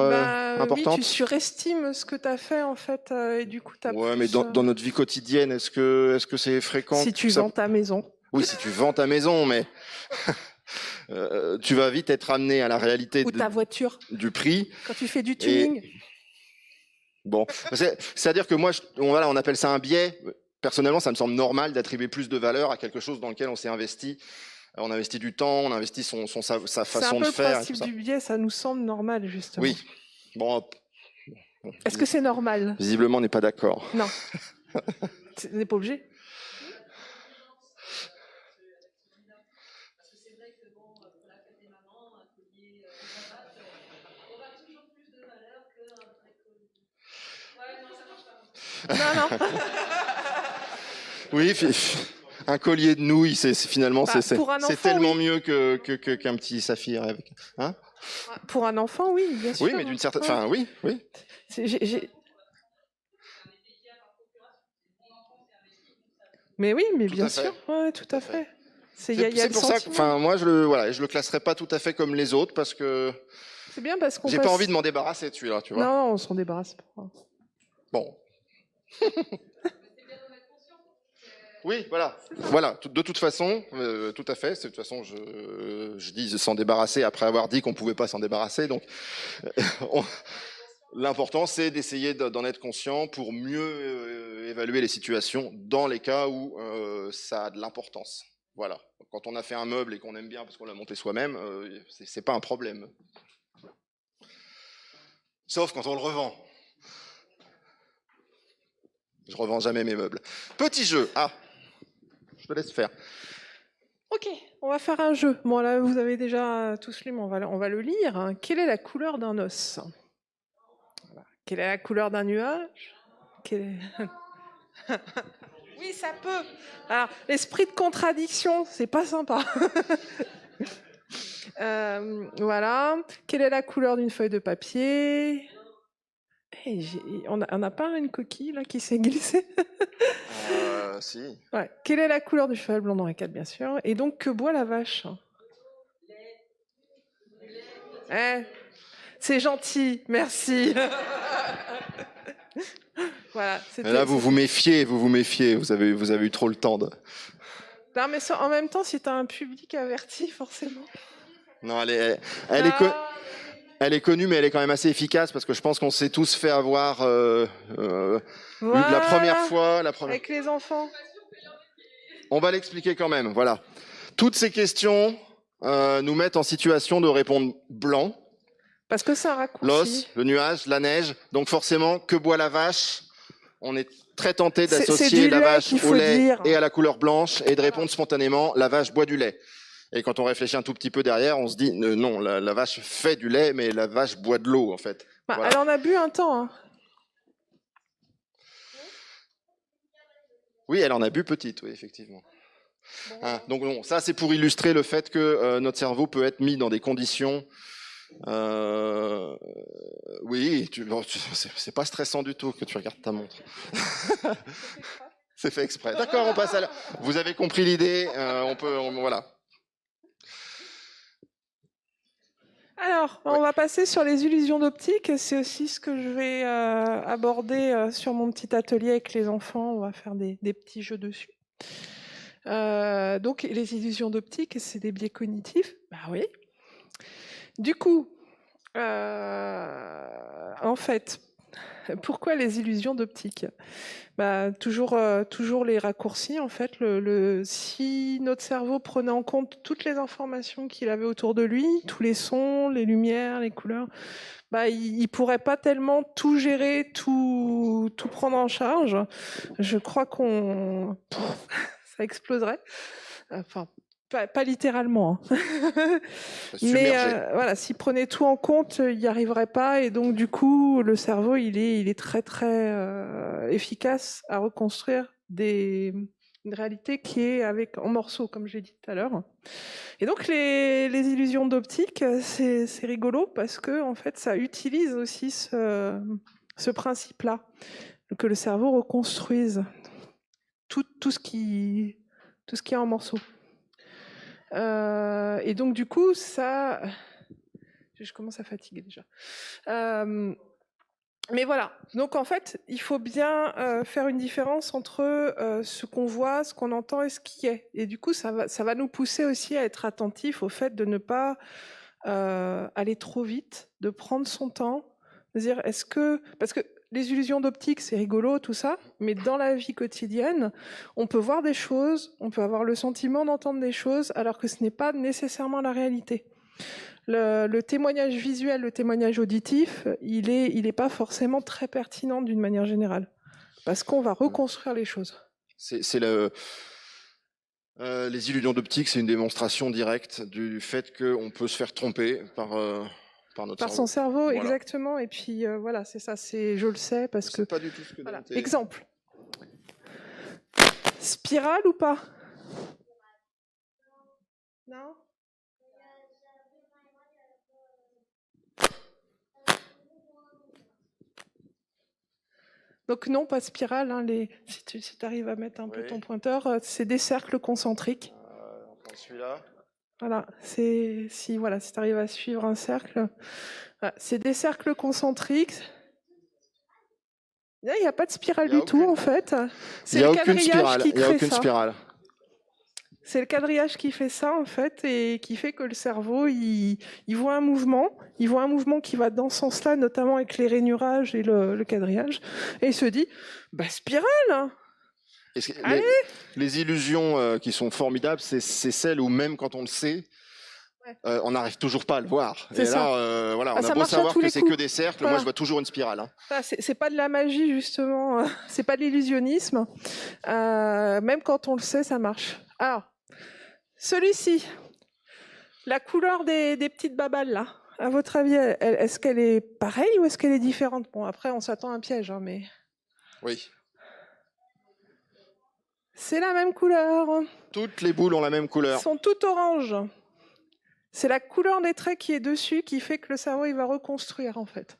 importantes. Oui, tu surestimes ce que tu as fait, en fait, et du coup, tu as Ouais, mais dans notre vie quotidienne, est-ce que c'est fréquent? Si tu vends ta maison. Oui, si tu vends ta maison, mais tu vas vite être amené à la réalité ou ta voiture. Du prix. Quand tu fais du tuning. Bon, c'est-à-dire que moi, on appelle ça un biais. Personnellement, ça me semble normal d'attribuer plus de valeur à quelque chose dans lequel on s'est investi. On investit du temps, on investit sa façon de faire. C'est un peu le principe du biais, ça nous semble normal, justement. Oui. Bon. Est-ce que c'est normal? Visiblement, on n'est pas d'accord. Non. On n'est pas obligé. Non. Oui, un collier de nouilles, finalement, c'est tellement mieux qu'un petit saphir avec. Hein? Pour un enfant, oui, bien sûr. Oui, mais d'une certaine. Enfin, oui. Mais oui, mais bien sûr, ouais, tout à fait. C'est pour ça que, moi, je le classerais pas tout à fait comme les autres parce que. C'est bien parce qu'on. J'ai pas envie de m'en débarrasser de celui-là, tu vois. Non, on s'en débarrasse pas. Bon. Oui, voilà. De toute façon, tout à fait. De toute façon, je dis s'en débarrasser après avoir dit qu'on pouvait pas s'en débarrasser. Donc, l'important, c'est d'essayer d'en être conscient pour mieux évaluer les situations dans les cas où ça a de l'importance. Voilà. Quand on a fait un meuble et qu'on aime bien parce qu'on l'a monté soi-même, c'est pas un problème. Sauf quand on le revend. Je revends jamais mes meubles. Petit jeu. Je te laisse faire. Ok, on va faire un jeu. Bon, là, vous avez déjà tous lu, mais on va le lire. Quelle est la couleur d'un os? Voilà. Quelle est la couleur d'un nuage? Oui, ça peut. Alors, l'esprit de contradiction, c'est pas sympa. Voilà. Quelle est la couleur d'une feuille de papier? On n'a pas une coquille là qui s'est glissée? Si. Ouais. Quelle est la couleur du cheval blanc dans la 4, bien sûr? Et donc, que boit la vache? C'est gentil, merci. Voilà. Là, vous vous méfiez. Vous avez eu trop le temps de. Non, mais en même temps, si tu as un public averti, forcément. Non, elle est connue, mais elle est quand même assez efficace parce que je pense qu'on s'est tous fait avoir la première fois. Avec les enfants. On va l'expliquer quand même. Voilà. Toutes ces questions nous mettent en situation de répondre blanc. Parce que c'est un raccourci. L'os, le nuage, la neige. Donc forcément, que boit la vache? On est très tenté d'associer la vache au lait et à la couleur blanche et de répondre spontanément, la vache boit du lait. Et quand on réfléchit un tout petit peu derrière, on se dit non, la vache fait du lait, mais la vache boit de l'eau en fait. Bah, Voilà. elle en a bu un temps. Hein. Oui, elle en a bu petite, oui, effectivement. Hein, donc non, ça c'est pour illustrer le fait que notre cerveau peut être mis dans des conditions. Oui, c'est pas stressant du tout que tu regardes ta montre. C'est fait exprès. D'accord, on passe à la... Vous avez compris l'idée, voilà. Alors, on va passer sur les illusions d'optique. C'est aussi ce que je vais aborder sur mon petit atelier avec les enfants. On va faire des petits jeux dessus. Donc, les illusions d'optique, c'est des biais cognitifs. Bah oui. Du coup, en fait, pourquoi les illusions d'optique ? Bah, toujours les raccourcis. En fait, si notre cerveau prenait en compte toutes les informations qu'il avait autour de lui, tous les sons, les lumières, les couleurs, bah, il pourrait pas tellement tout gérer, tout prendre en charge. Je crois ça exploserait. Enfin, pas littéralement. Hein. Mais voilà, s'il prenait tout en compte, il n'y arriverait pas. Et donc, du coup, le cerveau, il est très, très efficace à reconstruire une réalité qui est en morceaux, comme j'ai dit tout à l'heure. Et donc, les illusions d'optique, c'est rigolo parce que, en fait, ça utilise aussi ce principe-là, que le cerveau reconstruise tout ce qui est en morceaux. Et donc du coup, ça, je commence à fatiguer déjà. Mais voilà. Donc en fait, il faut bien faire une différence entre ce qu'on voit, ce qu'on entend et ce qui est. Et du coup, ça va nous pousser aussi à être attentifs au fait de ne pas aller trop vite, de prendre son temps, de dire parce que les illusions d'optique, c'est rigolo, tout ça, mais dans la vie quotidienne, on peut voir des choses, on peut avoir le sentiment d'entendre des choses, alors que ce n'est pas nécessairement la réalité. Le témoignage visuel, le témoignage auditif, il est pas forcément très pertinent d'une manière générale, parce qu'on va reconstruire les choses. Les illusions d'optique, c'est une démonstration directe du fait qu'on peut se faire tromper par notre Par cerveau. son cerveau, Voilà. exactement. Et puis voilà, c'est ça. Je le sais parce que. C'est pas du tout ce que Voilà. Dante... Exemple. Spirale ou pas? Non. Donc non, pas spirale. Hein, si tu arrives à mettre un peu ton pointeur, c'est des cercles concentriques. Celui-là. Voilà, si tu arrives à suivre un cercle, voilà, c'est des cercles concentriques. Il n'y a pas de spirale du tout, en fait. C'est le quadrillage qui crée ça. C'est le quadrillage qui fait ça, en fait, et qui fait que le cerveau, il voit un mouvement. Il voit un mouvement qui va dans ce sens-là, notamment avec les rainurages et le quadrillage. Et il se dit, bah, spirale! Les illusions qui sont formidables, c'est celles où même quand on le sait, on n'arrive toujours pas à le voir. Et là, voilà, on a beau savoir que c'est que des cercles, voilà. Moi je vois toujours une spirale. Hein. C'est pas de la magie justement, c'est pas de l'illusionnisme. Même quand on le sait, ça marche. Alors, celui-ci, la couleur des petites babales là. À votre avis, est-ce qu'elle est pareille ou est-ce qu'elle est différente? Bon, après, on s'attend à un piège, hein, mais. Oui. C'est la même couleur. Toutes les boules ont la même couleur. Elles sont toutes oranges. C'est la couleur des traits qui est dessus qui fait que le cerveau il va reconstruire en fait.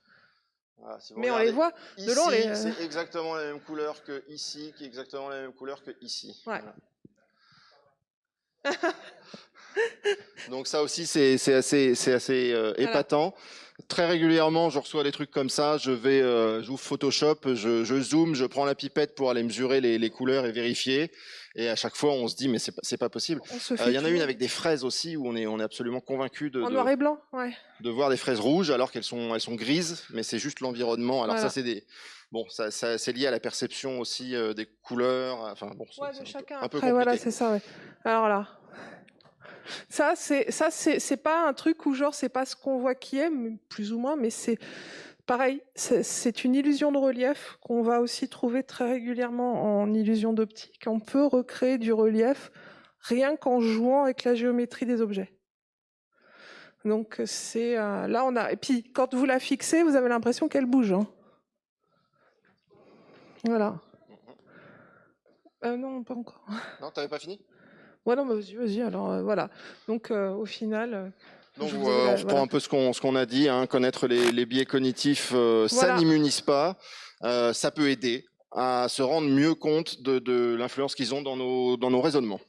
Voilà, si mais on les voit ici, de loin. C'est exactement la même couleur que ici, qui est exactement la même couleur que ici. Ouais. Voilà. Donc ça aussi c'est assez épatant. Très régulièrement, je reçois des trucs comme ça. J'ouvre Photoshop, je zoome, je prends la pipette pour aller mesurer les couleurs et vérifier. Et à chaque fois, on se dit mais c'est pas possible. Il y en a une avec des fraises aussi où on est absolument convaincu en noir et blanc, ouais. De voir des fraises rouges alors qu'elles sont grises, mais c'est juste l'environnement. Alors voilà. Ça c'est lié à la perception aussi des couleurs. Enfin bon, de chacun. Un peu Après, compliqué. Voilà, c'est ça. Ouais. Alors là. Ça c'est pas un truc où genre c'est pas ce qu'on voit qui est, plus ou moins, mais c'est pareil, c'est une illusion de relief qu'on va aussi trouver très régulièrement en illusion d'optique. On peut recréer du relief rien qu'en jouant avec la géométrie des objets. Donc c'est là on a et puis quand vous la fixez, vous avez l'impression qu'elle bouge. Hein. Voilà. Non, pas encore. Non, t'avais pas fini? Ouais, non, vas-y. Alors voilà. Donc au final. Donc je vous on ai- reprend voilà. un peu ce qu'on a dit, hein, connaître les biais cognitifs, ça Voilà. n'immunise pas, ça peut aider à se rendre mieux compte de l'influence qu'ils ont dans nos raisonnements.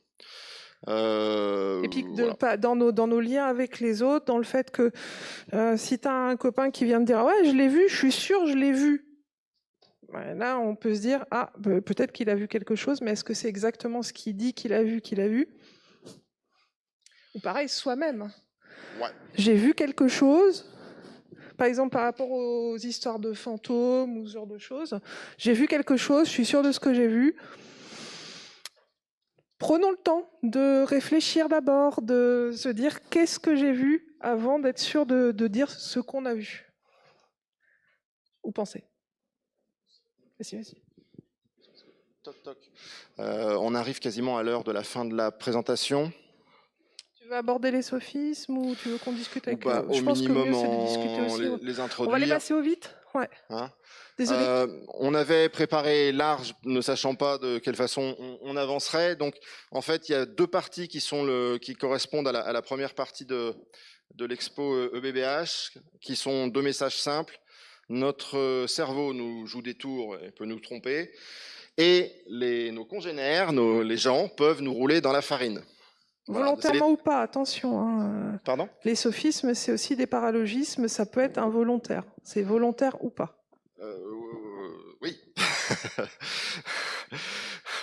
Et puis Voilà. dans nos liens avec les autres, dans le fait que si tu as un copain qui vient te dire ouais, je l'ai vu, je suis sûr, je l'ai vu. Ouais, là, on peut se dire ah, peut-être qu'il a vu quelque chose, mais est-ce que c'est exactement ce qu'il dit qu'il a vu? Ou pareil, soi-même. Ouais. J'ai vu quelque chose, par exemple par rapport aux histoires de fantômes ou ce genre de choses. J'ai vu quelque chose, je suis sûre de ce que j'ai vu. Prenons le temps de réfléchir d'abord, de se dire qu'est-ce que j'ai vu avant d'être sûr de dire ce qu'on a vu. Ou penser. Vas-y. Toc, toc. On arrive quasiment à l'heure de la fin de la présentation. Tu veux aborder les sophismes ou tu veux qu'on discute avec Bah, je au pense que le minimum, mieux c'est de discuter aussi. les On introduire. va les passer au vite. Ouais. Hein, Désolé. on avait préparé large, ne sachant pas de quelle façon on avancerait. Donc, en fait, il y a deux parties qui correspondent à la première partie de l'expo EBBH, qui sont deux messages simples. Notre cerveau nous joue des tours et peut nous tromper. Et nos congénères, les gens, peuvent nous rouler dans la farine. Voilà, Volontairement ou pas, attention. Hein. Pardon ? Les sophismes, c'est aussi des paralogismes, ça peut être involontaire. C'est volontaire ou pas. Oui.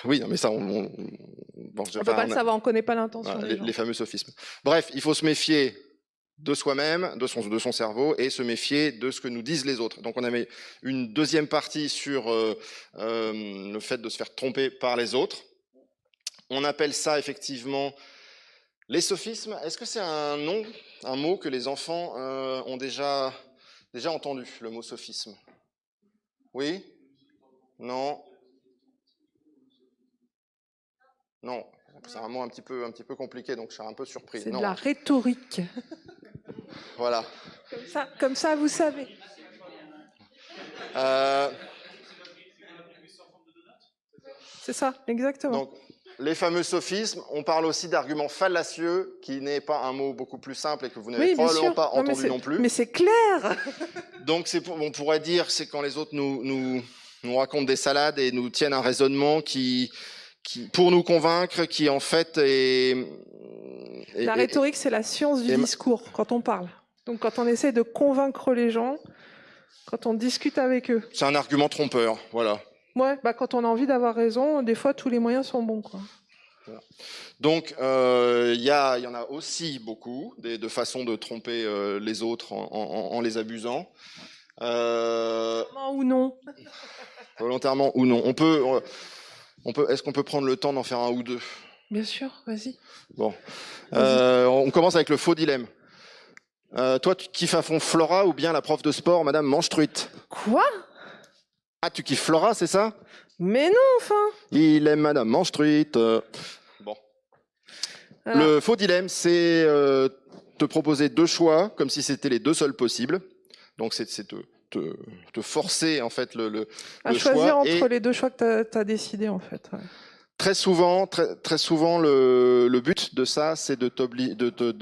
Oui, non, mais ça, On peut pas le savoir, on connaît pas l'intention. Voilà, les fameux sophismes. Bref, il faut se méfier de soi-même, de son cerveau, et se méfier de ce que nous disent les autres. Donc on avait une deuxième partie sur le fait de se faire tromper par les autres. On appelle ça effectivement les sophismes. Est-ce que c'est un nom, un mot que les enfants ont déjà entendu, le mot sophisme? Oui? Non? Non, c'est un mot un petit peu compliqué, donc je suis un peu surpris. C'est de la rhétorique. Voilà. Comme ça, vous savez. C'est ça, exactement. Donc, les fameux sophismes, on parle aussi d'arguments fallacieux, qui n'est pas un mot beaucoup plus simple et que vous n'avez probablement pas entendu non plus. Mais c'est clair. Donc, on pourrait dire, c'est quand les autres nous racontent des salades et nous tiennent un raisonnement qui pour nous convaincre, qui en fait est... La rhétorique, c'est la science du discours, quand on parle. Donc quand on essaie de convaincre les gens, quand on discute avec eux. C'est un argument trompeur, voilà. Ouais, quand on a envie d'avoir raison, des fois, tous les moyens sont bons, quoi. Voilà. Donc, il y en a aussi beaucoup de façons de tromper les autres en les abusant. Volontairement ou non. Volontairement ou non. Est-ce qu'on peut prendre le temps d'en faire un ou deux? Bien sûr, vas-y. Bon. On commence avec le faux dilemme. Toi, tu kiffes à fond Flora ou bien la prof de sport, Madame Manche-Truite? Quoi? Ah, tu kiffes Flora, c'est ça? Mais non, enfin. Il aime Madame Manche-Truite. Bon. Alors. Le faux dilemme, c'est te proposer deux choix, comme si c'était les deux seuls possibles. Donc, c'est te forcer, en fait, le choisir choix. Entre les deux choix que tu as décidé, en fait. Ouais. Très souvent, le but de ça, c'est de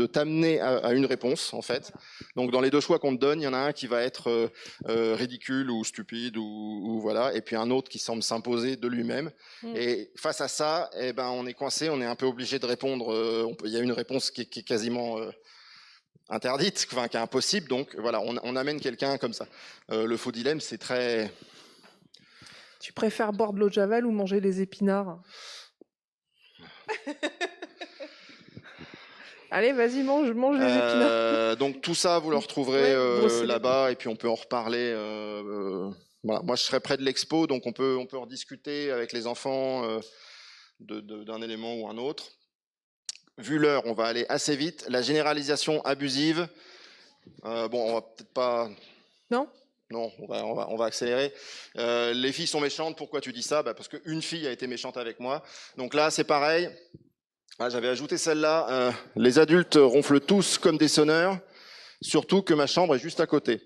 t'amener à une réponse, en fait. Donc, dans les deux choix qu'on te donne, il y en a un qui va être ridicule ou stupide ou voilà, et puis un autre qui semble s'imposer de lui-même. Et face à ça, eh ben, on est coincé, on est un peu obligé de répondre. Il y a une réponse qui est quasiment interdite, enfin, qui est impossible. Donc, voilà, on amène quelqu'un comme ça. Le faux dilemme, c'est très... Tu préfères boire de l'eau de Javel ou manger les épinards? Allez, vas-y, mange les épinards. Donc tout ça, vous le retrouverez là-bas, et puis on peut en reparler. Voilà. Moi, je serai près de l'expo, donc on peut rediscuter avec les enfants d'un élément ou un autre. Vu l'heure, on va aller assez vite. La généralisation abusive, bon, on va peut-être pas... Non, on va accélérer. Les filles sont méchantes, pourquoi tu dis ça? Parce qu'une fille a été méchante avec moi. Donc là, c'est pareil. Ah, j'avais ajouté celle-là. Les adultes ronflent tous comme des sonneurs, surtout que ma chambre est juste à côté.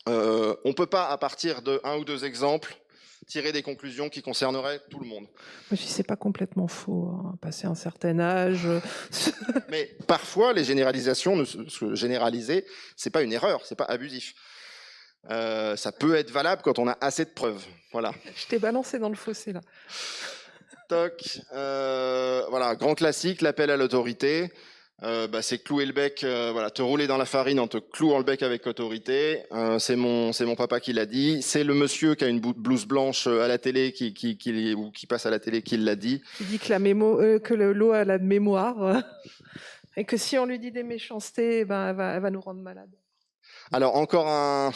On peut pas, à partir de 1 ou 2 exemples, tirer des conclusions qui concerneraient tout le monde. Moi, je dis, c'est pas complètement faux, hein. Passer un certain âge. Mais parfois, les généralisations, généraliser, c'est pas une erreur, c'est pas abusif. Ça peut être valable quand on a assez de preuves. Voilà. Je t'ai balancé dans le fossé, là. Toc. Voilà, grand classique, l'appel à l'autorité. C'est clouer le bec, voilà, te rouler dans la farine en te clouant le bec avec autorité. C'est mon papa qui l'a dit. C'est le monsieur qui a une blouse blanche à la télé ou qui passe à la télé qui l'a dit. Il dit que l'eau a la mémoire et que si on lui dit des méchancetés, ben, elle va nous rendre malades. Alors encore un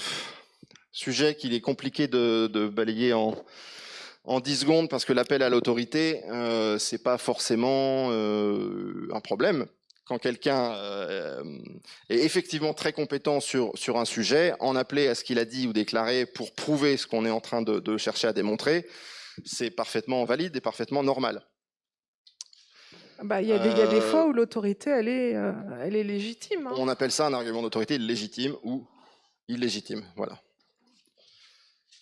sujet qu'il est compliqué de balayer en 10 secondes parce que l'appel à l'autorité, c'est pas forcément un problème. Quand quelqu'un est effectivement très compétent sur un sujet, en appeler à ce qu'il a dit ou déclaré pour prouver ce qu'on est en train de chercher à démontrer, c'est parfaitement valide et parfaitement normal. Il y a des fois où l'autorité, elle est légitime. Hein. On appelle ça un argument d'autorité légitime ou illégitime. Voilà.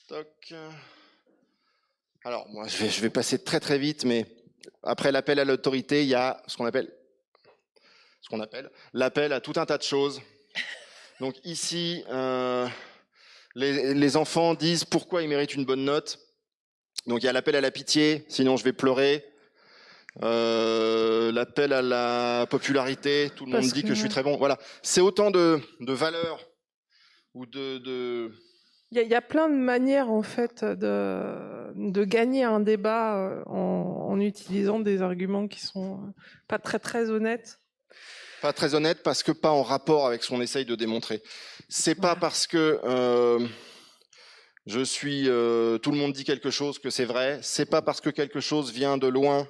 Toc. Alors, moi, je vais passer très très vite, mais après l'appel à l'autorité, il y a ce qu'on appelle l'appel à tout un tas de choses. Donc ici, les enfants disent pourquoi ils méritent une bonne note. Donc il y a l'appel à la pitié, sinon je vais pleurer. L'appel à la popularité, tout le monde dit que je suis très bon. Voilà, c'est autant de valeurs ou de... Il y a plein de manières en fait de gagner un débat en utilisant des arguments qui sont pas très très honnêtes. Pas très honnête parce que pas en rapport avec ce qu'on essaye de démontrer. C'est pas parce que je suis tout le monde dit quelque chose que c'est vrai. C'est pas parce que quelque chose vient de loin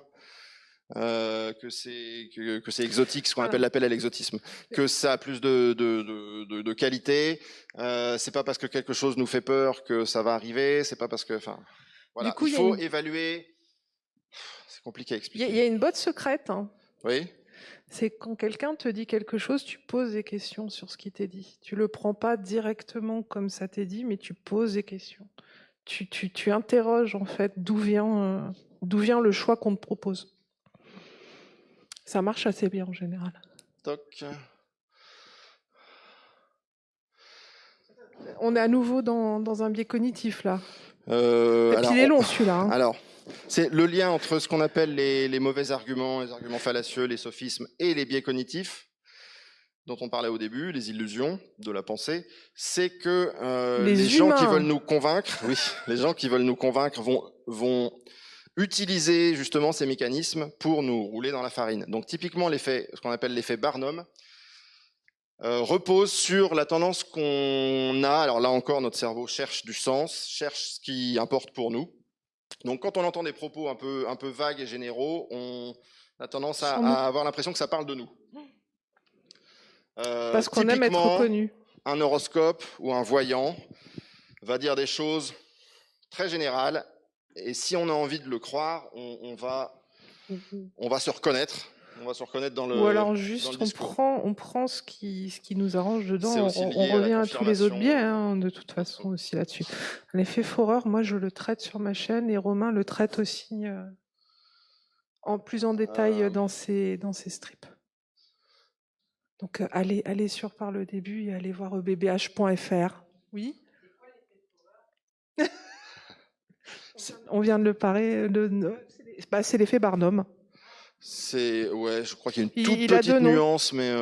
que c'est exotique, ce qu'on appelle l'appel à l'exotisme, que ça a plus de qualité. C'est pas parce que quelque chose nous fait peur que ça va arriver. C'est pas parce que, enfin, voilà. Il faut évaluer. C'est compliqué à expliquer. Il y a une botte secrète. Hein. Oui. C'est quand quelqu'un te dit quelque chose, tu poses des questions sur ce qui t'est dit. Tu le prends pas directement comme ça t'est dit, mais tu poses des questions. Tu interroges en fait d'où vient le choix qu'on te propose. Ça marche assez bien en général. Toc. On est à nouveau dans un biais cognitif là. Et Alors, puis il est long celui-là. Hein. Alors, c'est le lien entre ce qu'on appelle les mauvais arguments, les arguments fallacieux, les sophismes et les biais cognitifs dont on parlait au début, les illusions de la pensée, c'est que les gens qui veulent nous convaincre, oui, les gens qui veulent nous convaincre vont utiliser justement ces mécanismes pour nous rouler dans la farine. Donc typiquement l'effet, ce qu'on appelle l'effet Barnum, repose sur la tendance qu'on a. Alors là encore, notre cerveau cherche du sens, cherche ce qui importe pour nous. Donc quand on entend des propos un peu vagues et généraux, on a tendance à avoir l'impression que ça parle de nous. Parce qu'on aime être reconnu. Un horoscope ou un voyant va dire des choses très générales, et si on a envie de le croire, on va se reconnaître. On va se reconnaître dans le. Ou alors juste on prend ce qui nous arrange dedans, on revient à tous les autres biais hein, de toute façon aussi là-dessus. L'effet Forer, moi je le traite sur ma chaîne et Romain le traite aussi plus en détail dans ses strips. Donc allez sur Par le début et allez voir ebbh.fr. Oui. On vient de le parler. C'est l'effet Barnum. Je crois qu'il y a une toute petite nuance, mais...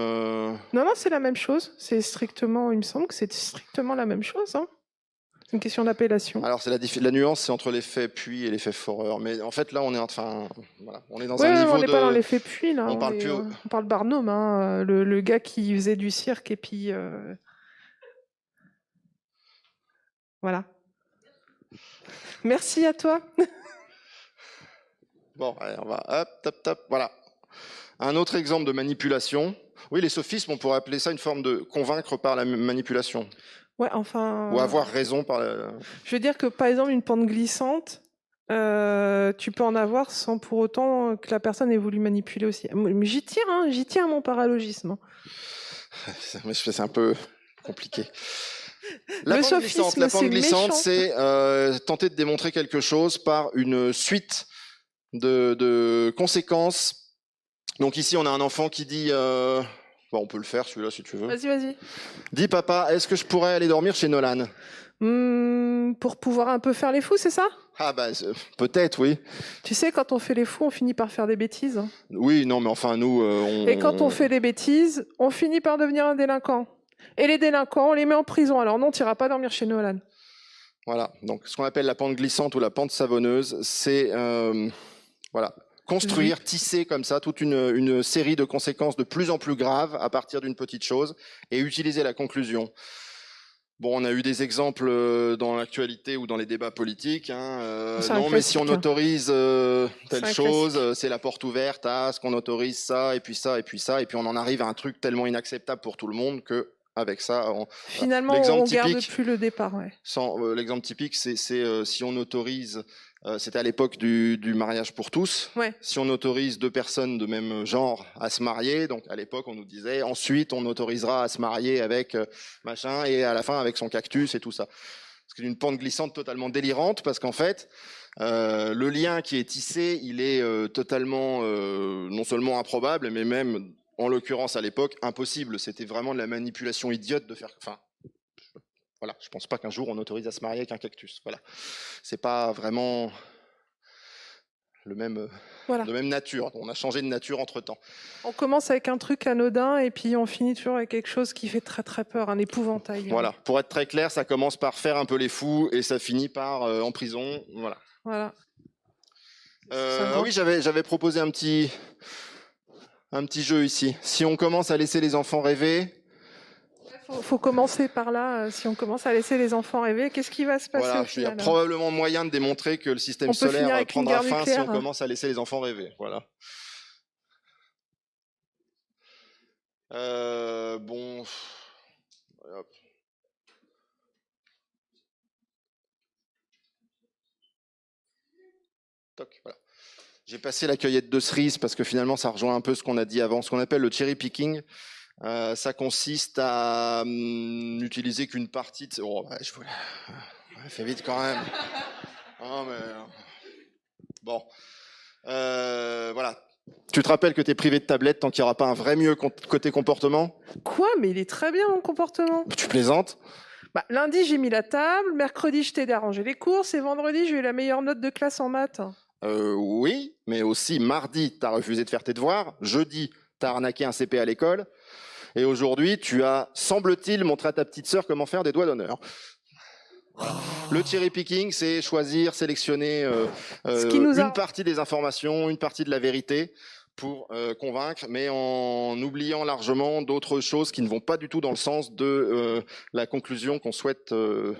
Non, c'est la même chose. C'est strictement, il me semble que c'est strictement la même chose. Hein. C'est une question d'appellation. Alors, la nuance, c'est entre l'effet Puy et l'effet Forer. Mais en fait, là, on est on est dans un niveau on n'est pas dans l'effet Puy, là. On parle Barnum, hein, le gars qui faisait du cirque et puis... Voilà. Merci à toi. Bon, allez, on va top, voilà. Un autre exemple de manipulation. Oui, les sophismes, on pourrait appeler ça une forme de convaincre par la manipulation. Ouais, enfin... Ou avoir raison par la... Je veux dire que, par exemple, une pente glissante, tu peux en avoir sans pour autant que la personne ait voulu manipuler aussi. Mais j'y tiens à mon paralogisme. Mais c'est un peu compliqué. Le sophisme, La pente c'est glissante, méchant. c'est tenter de démontrer quelque chose par une suite de conséquences. Donc ici, on a un enfant qui dit... bon, on peut le faire, celui-là, si tu veux. Vas-y. Dis, papa, est-ce que je pourrais aller dormir chez Nolan? Pour pouvoir un peu faire les fous, c'est ça? Ah bah, peut-être, oui. Tu sais, quand on fait les fous, on finit par faire des bêtises. Oui, non, mais enfin, nous... Et quand on fait des bêtises, on finit par devenir un délinquant. Et les délinquants, on les met en prison. Alors non, tu n'iras pas dormir chez Nolan. Voilà, donc ce qu'on appelle la pente glissante ou la pente savonneuse, c'est voilà, construire, tisser comme ça toute une série de conséquences de plus en plus graves à partir d'une petite chose et utiliser la conclusion. Bon, on a eu des exemples dans l'actualité ou dans les débats politiques. Non, mais si on autorise telle chose, c'est la porte ouverte à ce qu'on autorise ça, et puis ça, et puis ça, et puis on en arrive à un truc tellement inacceptable pour tout le monde que avec ça, finalement, on ne garde plus le départ. Ouais. L'exemple typique, c'est si on autorise, c'était à l'époque du mariage pour tous, ouais. Si on autorise deux personnes de même genre à se marier, donc à l'époque on nous disait, ensuite on autorisera à se marier avec machin, et à la fin avec son cactus et tout ça. C'est une pente glissante totalement délirante, parce qu'en fait, le lien qui est tissé, il est totalement, non seulement improbable, mais même... En l'occurrence, à l'époque, impossible. C'était vraiment de la manipulation idiote de faire... Enfin, voilà, je pense pas qu'un jour on autorise à se marier avec un cactus. Voilà. C'est pas vraiment de même nature. On a changé de nature entre-temps. On commence avec un truc anodin et puis on finit toujours avec quelque chose qui fait très très peur, un épouvantail. Voilà, pour être très clair, ça commence par faire un peu les fous et ça finit par en prison. Voilà. Oui, j'avais proposé un petit jeu ici. Si on commence à laisser les enfants rêver... Faut commencer par là. Si on commence à laisser les enfants rêver, qu'est-ce qui va se passer au final? Il y a probablement moyen de démontrer que le système solaire prendra fin si on commence à laisser les enfants rêver. Voilà. Bon... Hop. Toc, voilà. J'ai passé la cueillette de cerises parce que finalement ça rejoint un peu ce qu'on a dit avant, ce qu'on appelle le cherry picking. Ça consiste à n'utiliser qu'une partie de... Oh, je voulais... Fais vite quand même. Non, mais... Bon. Voilà. Tu te rappelles que tu es privé de tablette tant qu'il n'y aura pas un vrai mieux côté comportement? Quoi? Mais il est très bien mon comportement. Tu plaisantes? Lundi, j'ai mis la table. Mercredi, je t'ai aidé à ranger les courses. Et vendredi, j'ai eu la meilleure note de classe en maths. Oui, mais aussi mardi, tu as refusé de faire tes devoirs. Jeudi, tu as arnaqué un CP à l'école. Et aujourd'hui, tu as, semble-t-il, montré à ta petite sœur comment faire des doigts d'honneur. Le cherry picking, c'est choisir, sélectionner une partie des informations, une partie de la vérité pour convaincre, mais en oubliant largement d'autres choses qui ne vont pas du tout dans le sens de la conclusion qu'on souhaite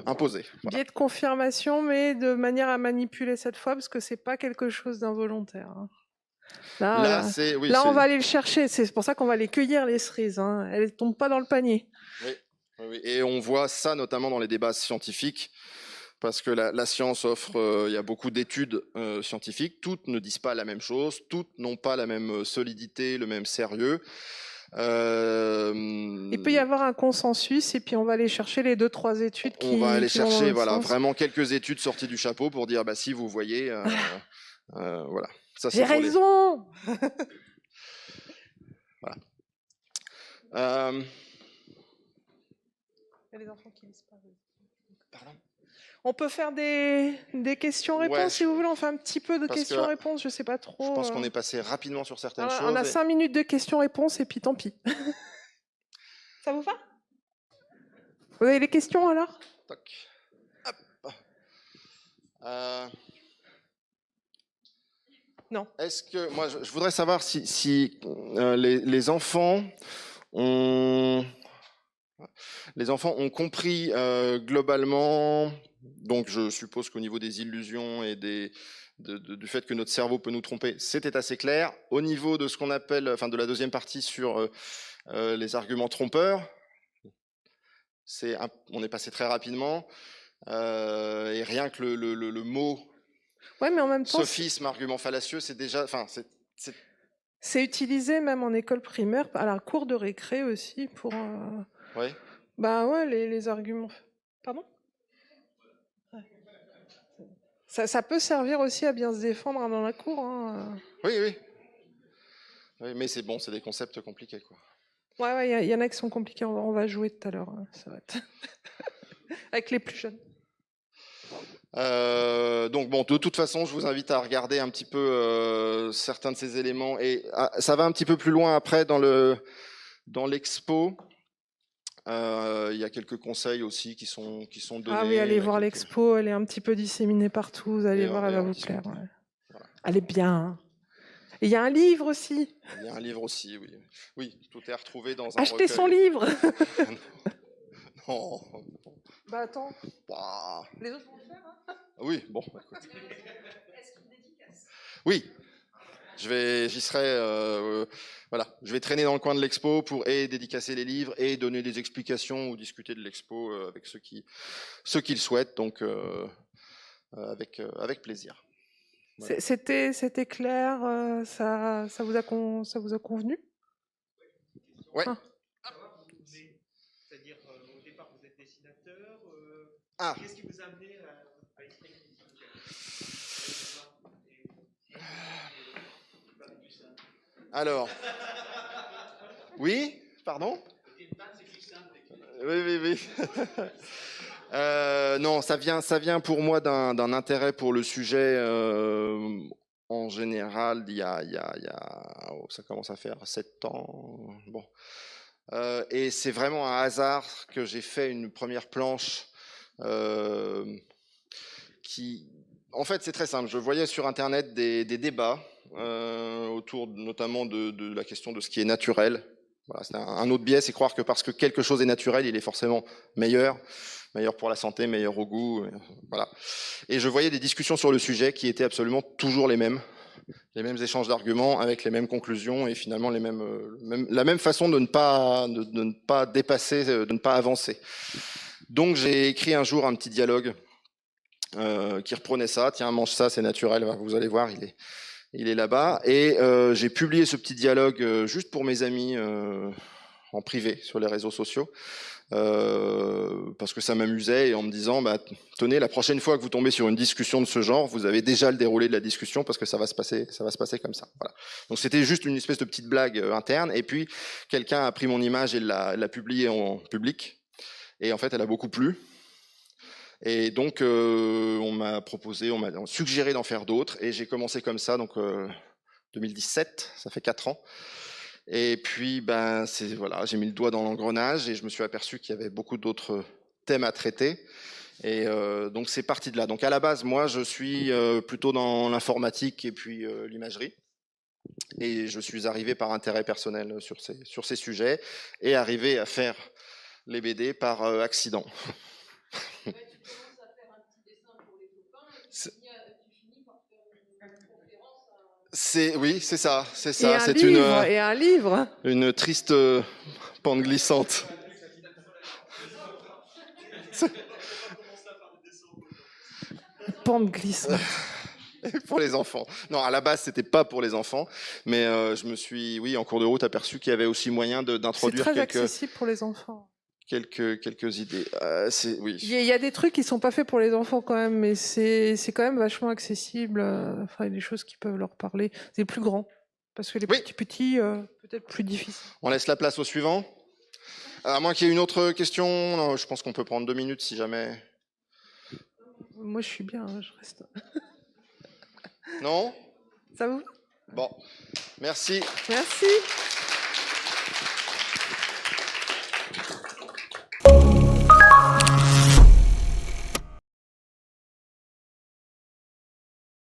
imposer. Biais de confirmation, mais de manière à manipuler cette fois, parce que c'est pas quelque chose d'involontaire. Là, on va aller le chercher. C'est pour ça qu'on va aller cueillir les cerises. Elles ne tombent pas dans le panier. Oui. Et on voit ça notamment dans les débats scientifiques, parce que la science offre, il y a beaucoup d'études scientifiques, toutes ne disent pas la même chose, toutes n'ont pas la même solidité, le même sérieux. Il peut y avoir un consensus, et puis on va aller chercher les 2-3 études qui... On va aller chercher vraiment quelques études sorties du chapeau pour dire, si vous voyez, voilà. J'ai raison. Voilà. Il y a les enfants qui lisent pas. Pardon. On peut faire des questions-réponses si vous voulez. On fait un petit peu de questions-réponses, je sais pas trop. Je pense qu'on est passé rapidement sur certaines choses. On a 5 minutes de questions-réponses et puis tant pis. Ça vous va? Vous avez les questions alors? Toc. Hop. Non. Est-ce que moi je voudrais savoir si les enfants ont compris globalement, donc je suppose qu'au niveau des illusions et du fait que notre cerveau peut nous tromper, c'était assez clair. Au niveau de ce qu'on appelle, de la deuxième partie sur les arguments trompeurs, on est passé très rapidement, et rien que le mot Ouais, mais en même temps, sophisme, argument fallacieux, c'est déjà, enfin, c'est utilisé même en école primaire, à la cour de récré aussi, pour... ouais. Bah ouais, les arguments... Pardon? Ouais. Ça peut servir aussi à bien se défendre dans la cour. Hein. Oui, oui. Oui, mais c'est bon, c'est des concepts compliqués, quoi. Ouais, il y en a qui sont compliqués, on va jouer tout à l'heure. Hein, ça va être... Avec les plus jeunes. Donc bon, de toute façon, je vous invite à regarder un petit peu certains de ces éléments et ça va un petit peu plus loin après dans l'expo. Il y a quelques conseils aussi qui sont donnés. Ah oui, allez voir l'expo, elle est un petit peu disséminée partout, vous allez voir, elle va vous plaire. Ouais. Voilà. Elle est bien. Hein. Et il y a un livre aussi. Il y a un livre aussi, oui. Oui, tout est retrouvé dans un Achetez recueil. son livre. Non. Bah attends. Bah. Les autres vont le faire. Hein. Oui, bon. Écoute. Est-ce qu'il dédicace ? Oui. J'y serai. Voilà, je vais traîner dans le coin de l'expo pour dédicacer les livres et donner des explications ou discuter de l'expo avec ceux qui le souhaitent. Donc, avec plaisir. Voilà. C'était clair. Ça vous a convenu ? Ouais. Ah. C'est-à-dire, au départ, vous êtes dessinateur. Qu'est-ce qui vous a amené à l'esprit critique ? Alors, oui, pardon ? Oui. Non, ça vient pour moi d'un intérêt pour le sujet. En général, ça commence à faire 7 ans. Bon. Et c'est vraiment un hasard que j'ai fait une première planche qui... En fait, c'est très simple. Je voyais sur Internet des débats autour notamment de la question de ce qui est naturel. Voilà, c'est un autre biais, c'est croire que parce que quelque chose est naturel, il est forcément meilleur pour la santé, meilleur au goût. Voilà. Et je voyais des discussions sur le sujet qui étaient absolument toujours les mêmes échanges d'arguments avec les mêmes conclusions et finalement la même façon de ne pas dépasser, de ne pas avancer. Donc j'ai écrit un jour un petit dialogue qui reprenait ça. Tiens, mange ça, c'est naturel. Vous allez voir, il est là-bas. Et j'ai publié ce petit dialogue juste pour mes amis en privé sur les réseaux sociaux. Parce que ça m'amusait et en me disant tenez, la prochaine fois que vous tombez sur une discussion de ce genre, vous avez déjà le déroulé de la discussion parce que ça va se passer comme ça. Voilà. Donc c'était juste une espèce de petite blague interne et puis quelqu'un a pris mon image et l'a publiée en public et en fait elle a beaucoup plu et donc on m'a suggéré d'en faire d'autres et j'ai commencé comme ça donc 2017, ça fait 4 ans. Et puis, j'ai mis le doigt dans l'engrenage et je me suis aperçu qu'il y avait beaucoup d'autres thèmes à traiter. Et donc, c'est parti de là. Donc, à la base, moi, je suis plutôt dans l'informatique et puis l'imagerie. Et je suis arrivé par intérêt personnel sur ces sujets et arrivé à faire les BD par accident. Tu commences à faire un petit dessin pour les copains et tu finis par faire une conférence. Oui, c'est ça. Et un livre. Une triste pente glissante. Pente glissante. Pour les enfants. Non, à la base, c'était pas pour les enfants, mais je me suis, en cours de route, aperçu qu'il y avait aussi moyen d'introduire c'est très accessible pour les enfants. Quelques idées. Oui. Il y a des trucs qui sont pas faits pour les enfants quand même, mais c'est quand même vachement accessible. Enfin, il y a des choses qui peuvent leur parler. C'est plus grand, parce que les petits, peut-être plus difficile. On laisse la place au suivant. À moins qu'il y ait une autre question. Non, je pense qu'on peut prendre 2 minutes si jamais. Moi, je suis bien, je reste. Non ? Ça vous va ? Bon, merci. Merci.